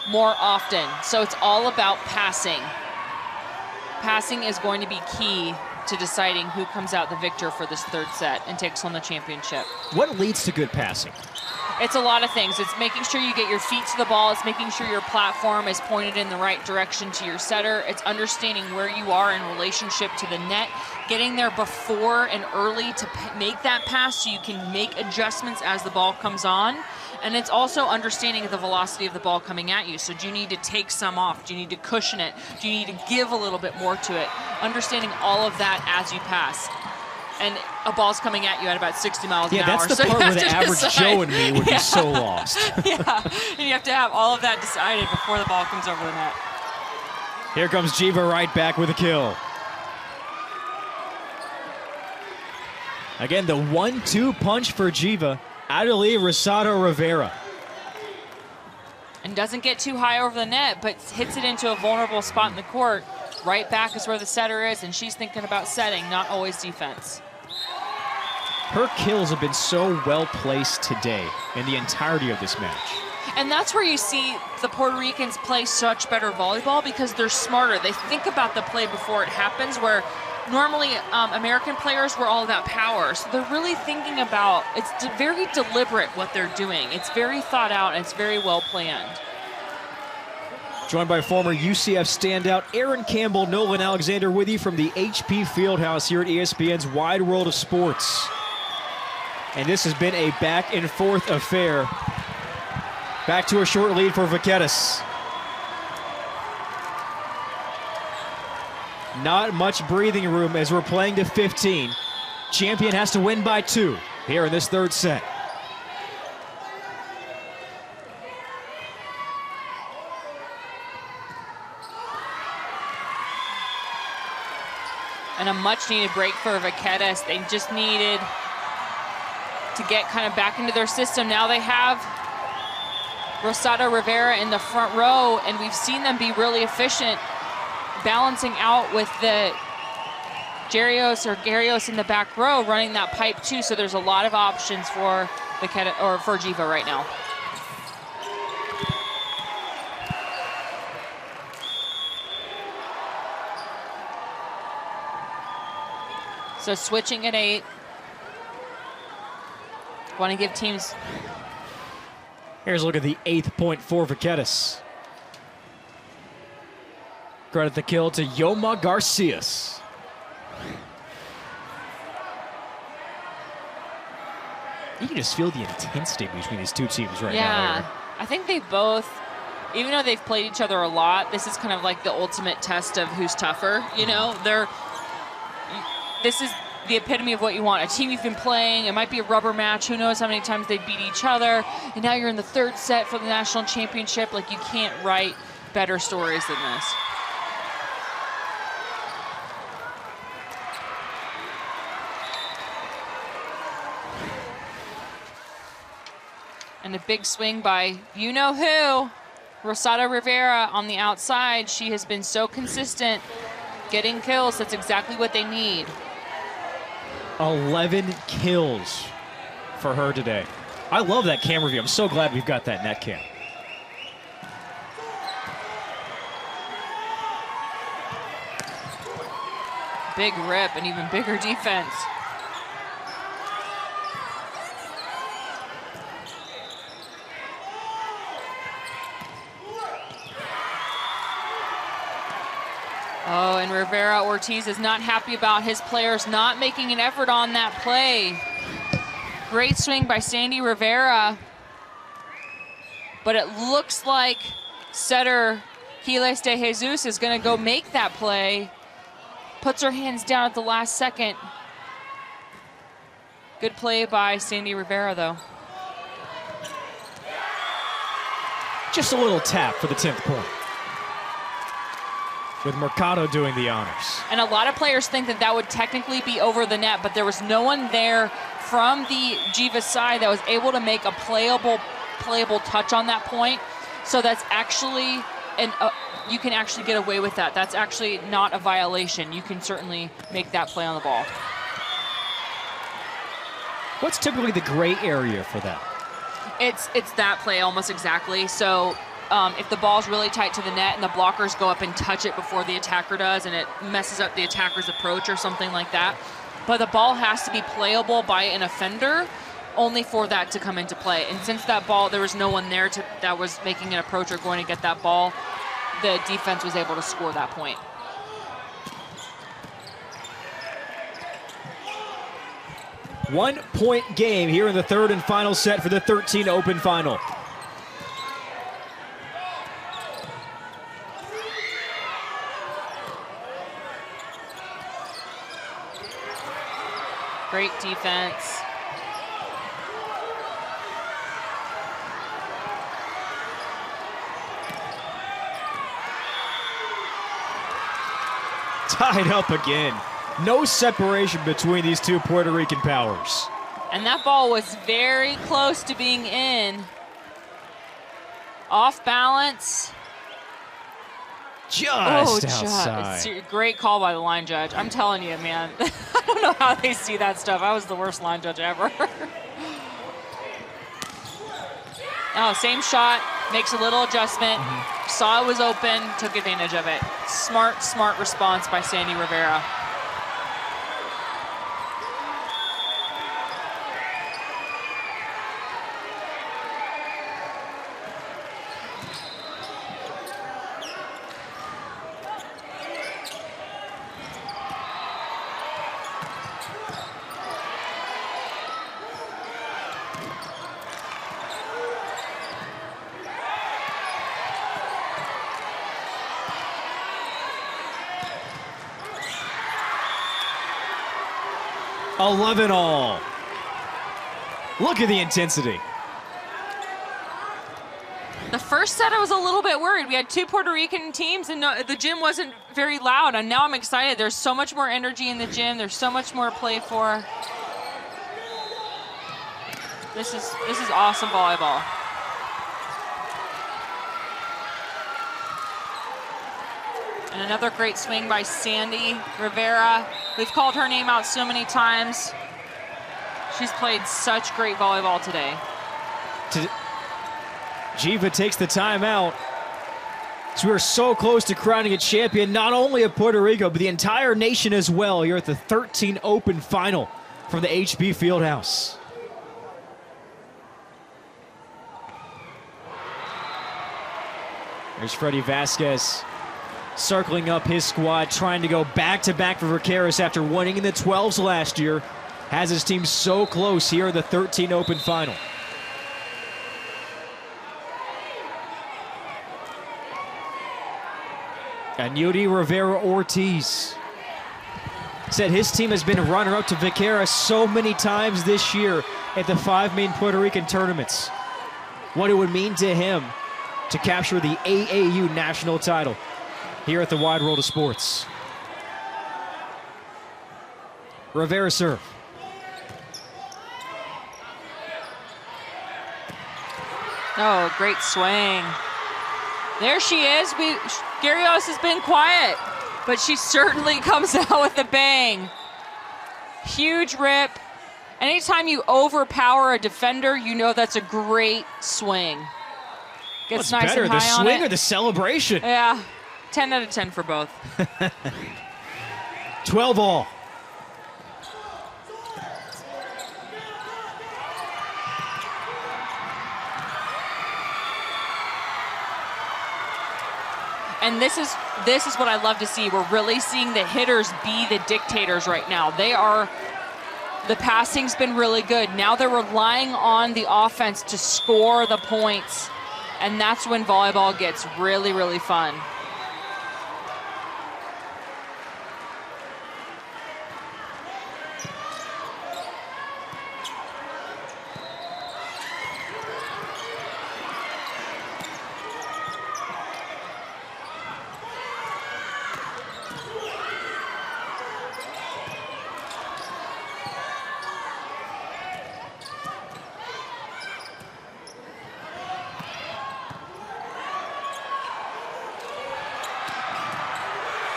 more often. So it's all about passing. Passing is going to be key to deciding who comes out the victor for this third set and takes on the championship. What leads to good passing? It's a lot of things. It's making sure you get your feet to the ball. It's making sure your platform is pointed in the right direction to your setter. It's understanding where you are in relationship to the net, getting there before and early to make that pass so you can make adjustments as the ball comes on. And it's also understanding the velocity of the ball coming at you. So do you need to take some off? Do you need to cushion it? Do you need to give a little bit more to it? Understanding all of that as you pass. And a ball's coming at you at about 60 miles an hour. Yeah, that's the part where the average Joe and me would be so lost. Yeah, and you have to have all of that decided before the ball comes over the net. Here comes Geva right back with a kill. Again, the 1-2 punch for Geva. Adelie Rosado Rivera. And doesn't get too high over the net, but hits it into a vulnerable spot in the court. Right back is where the setter is, and she's thinking about setting, not always defense. Her kills have been so well placed today in the entirety of this match. And that's where you see the Puerto Ricans play such better volleyball, because they're smarter. They think about the play before it happens, where normally American players were all about power. So they're really thinking about, it's very deliberate what they're doing. It's very thought out, and it's very well planned. Joined by former UCF standout Aaron Campbell, Nolan Alexander with you from the HP Fieldhouse here at ESPN's Wide World of Sports. And this has been a back and forth affair. Back to a short lead for Vaqueras. Not much breathing room as we're playing to 15. Champion has to win by 2 here in this third set. And a much needed break for Vaqueras. They just needed to get kind of back into their system. Now they have Rosada Rivera in the front row, and we've seen them be really efficient, balancing out with the Garios in the back row, running that pipe too. So there's a lot of options for Vaqueras, or for Geva right now. So switching at 8. Want to give teams. Here's a look at the 8th point for Vaqueras. Credit the kill to Yoma Garcias. You can just feel the intensity between these two teams right now. Yeah, I think they both, even though they've played each other a lot, this is kind of like the ultimate test of who's tougher. You know, this is the epitome of what you want. A team you've been playing, it might be a rubber match, who knows how many times they beat each other, and now you're in the third set for the national championship. Like, you can't write better stories than this. And a big swing by you-know-who, Rosada Rivera on the outside. She has been so consistent getting kills. That's exactly what they need. 11 kills for her today. I love that camera view. I'm so glad we've got that net cam. Big rip and even bigger defense. Oh, and Rivera Ortiz is not happy about his players not making an effort on that play. Great swing by Sandy Rivera. But it looks like setter Giles de Jesus is going to go make that play. Puts her hands down at the last second. Good play by Sandy Rivera, though. Just a little tap for the 10th point, with Mercado doing the honors. And a lot of players think that that would technically be over the net, but there was no one there from the Geva side that was able to make a playable touch on that point. So that's actually, you can actually get away with that. That's actually not a violation. You can certainly make that play on the ball. What's typically the gray area for that? It's that play almost exactly. So if the ball's really tight to the net and the blockers go up and touch it before the attacker does, and it messes up the attacker's approach or something like that. But the ball has to be playable by an offender only for that to come into play. And since that ball, there was no one there that was making an approach or going to get that ball, the defense was able to score that point. One-point game here in the third and final set for the 13 Open Final. Great defense. Tied up again. No separation between these two Puerto Rican powers. And that ball was very close to being in. Off balance. Just outside. Great call by the line judge. I'm telling you, man. I don't know how they see that stuff. I was the worst line judge ever. Oh, same shot. Makes a little adjustment. Saw it was open, took advantage of it. Smart, smart response by Sandy Rivera. All. Look at the intensity. The first set, I was a little bit worried. We had 2 Puerto Rican teams, and the gym wasn't very loud. And now I'm excited. There's so much more energy in the gym. There's so much more to play for. This is awesome volleyball. And another great swing by Sandy Rivera. We've called her name out so many times. She's played such great volleyball today. Geva takes the timeout. So we're so close to crowning a champion, not only of Puerto Rico, but the entire nation as well. You're at the 13 Open final from the HB Fieldhouse. There's Freddie Vasquez circling up his squad, trying to go back-to-back for Vaqueras after winning in the 12s last year. Has his team so close here in the 13 Open final. And Yuri Rivera Ortiz said his team has been runner-up to Vaqueras so many times this year at the 5 main Puerto Rican tournaments. What it would mean to him to capture the AAU national title here at the Wide World of Sports. Rivera serve. Oh, great swing. There she is. Garrios has been quiet, but she certainly comes out with a bang. Huge rip. Anytime you overpower a defender, you know that's a great swing. Gets nice better, and high the on swing it. or the celebration? Yeah, 10 out of 10 for both. 12 all. And this is what I love to see. We're really seeing the hitters be the dictators right now. The passing's been really good. Now they're relying on the offense to score the points. And that's when volleyball gets really, really fun.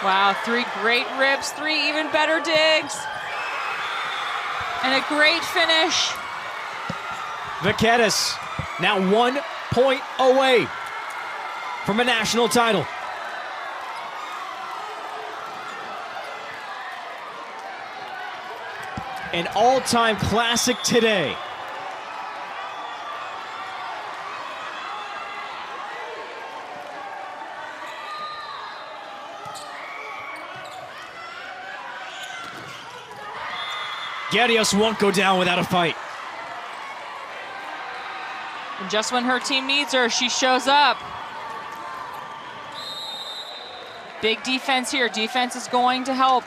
Wow, 3 great rips, 3 even better digs. And a great finish. Vaqueras now 1 point away from a national title. An all-time classic today. Garrios won't go down without a fight. And just when her team needs her, she shows up. Big defense here. Defense is going to help.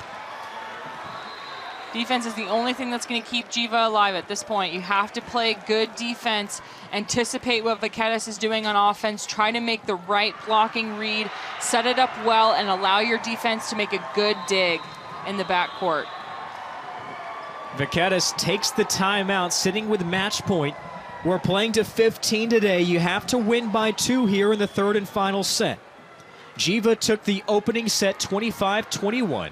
Defense is the only thing that's going to keep Geva alive at this point. You have to play good defense, anticipate what Vaqueras is doing on offense, try to make the right blocking read, set it up well, and allow your defense to make a good dig in the backcourt. Vaqueras takes the timeout, sitting with match point. We're playing to 15 today. You have to win by 2 here in the 3rd and final set. Geva took the opening set 25-21.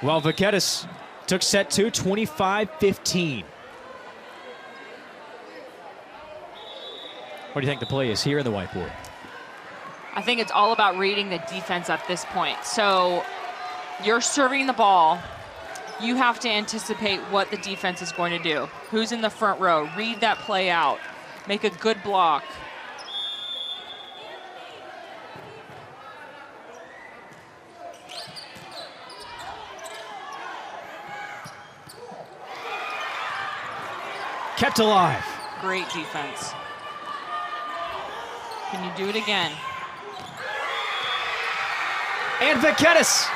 While Vaqueras took set 2 25-15. What do you think the play is here in the whiteboard? I think it's all about reading the defense at this point. So you're serving the ball. You have to anticipate what the defense is going to do. Who's in the front row? Read that play out. Make a good block. Kept alive. Great defense. Can you do it again? And Vaqueras,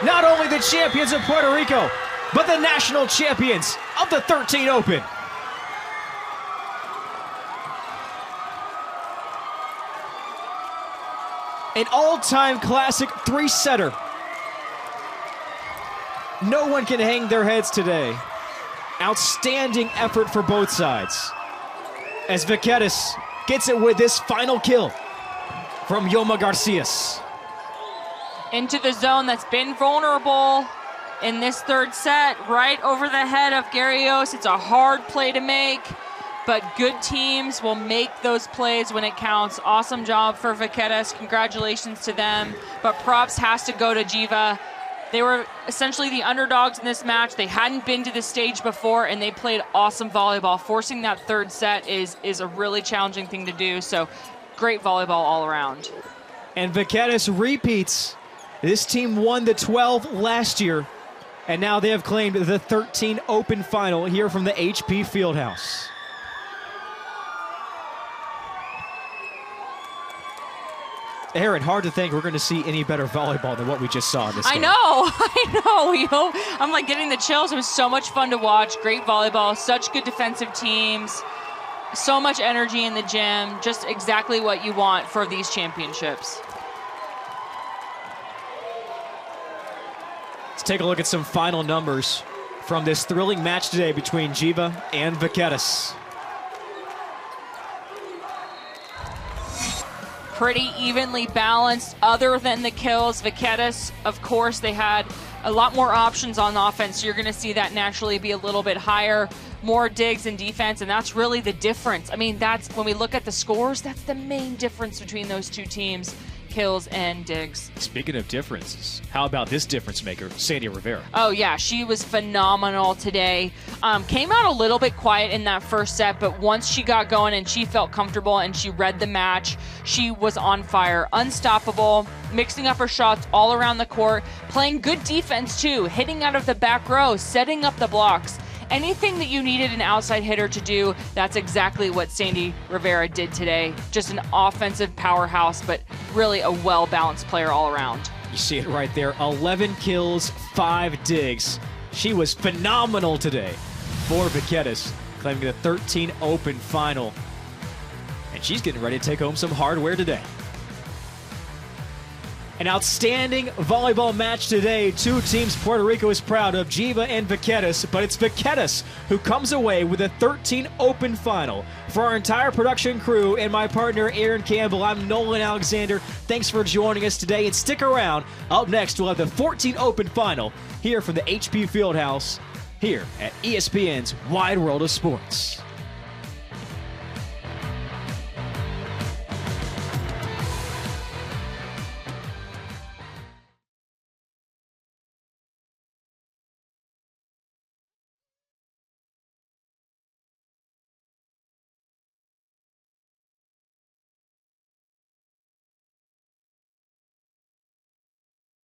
not only the champions of Puerto Rico, but the national champions of the 13 Open. An all-time classic three-setter. No one can hang their heads today. Outstanding effort for both sides. As Vaqueras gets it with this final kill from Yoma Garcias. Into the zone that's been vulnerable in this third set, right over the head of Garrios. It's a hard play to make, but good teams will make those plays when it counts. Awesome job for Vaqueras. Congratulations to them. But props has to go to Geva. They were essentially the underdogs in this match. They hadn't been to this stage before, and they played awesome volleyball. Forcing that third set is a really challenging thing to do, so great volleyball all around. And Vaqueras repeats. This team won the 12 last year, and now they have claimed the 13 Open final here from the HP Fieldhouse. Aaron, hard to think we're going to see any better volleyball than what we just saw in this game. I know. We hope. I'm like getting the chills. It was so much fun to watch. Great volleyball, such good defensive teams, so much energy in the gym. Just exactly what you want for these championships. Let's take a look at some final numbers from this thrilling match today between Geva and Vaqueras. Pretty evenly balanced other than the kills. Vaqueras, of course, they had a lot more options on offense. You're going to see that naturally be a little bit higher, more digs in defense, and that's really the difference. I mean, that's when we look at the scores, that's the main difference between those two teams, kills and digs. Speaking of differences, how about this difference maker, Sandy Rivera? Oh yeah, she was phenomenal today. Came out a little bit quiet in that first set, but once she got going and she felt comfortable and she read the match, she was on fire, unstoppable, mixing up her shots all around the court, playing good defense too, hitting out of the back row, setting up the blocks. Anything that you needed an outside hitter to do, that's exactly what Sandy Rivera did today. Just an offensive powerhouse, but really a well-balanced player all around. You see it right there, 11 kills, 5 digs. She was phenomenal today for Vaqueras, claiming the 13 Open final. And she's getting ready to take home some hardware today. An outstanding volleyball match today. Two teams Puerto Rico is proud of, Geva and Vaqueras, but it's Vaqueras who comes away with a 13 Open final. For our entire production crew and my partner Aaron Campbell, I'm Nolan Alexander. Thanks for joining us today, and stick around. Up next, we'll have the 14 Open final here from the HP Fieldhouse here at ESPN's Wide World of Sports.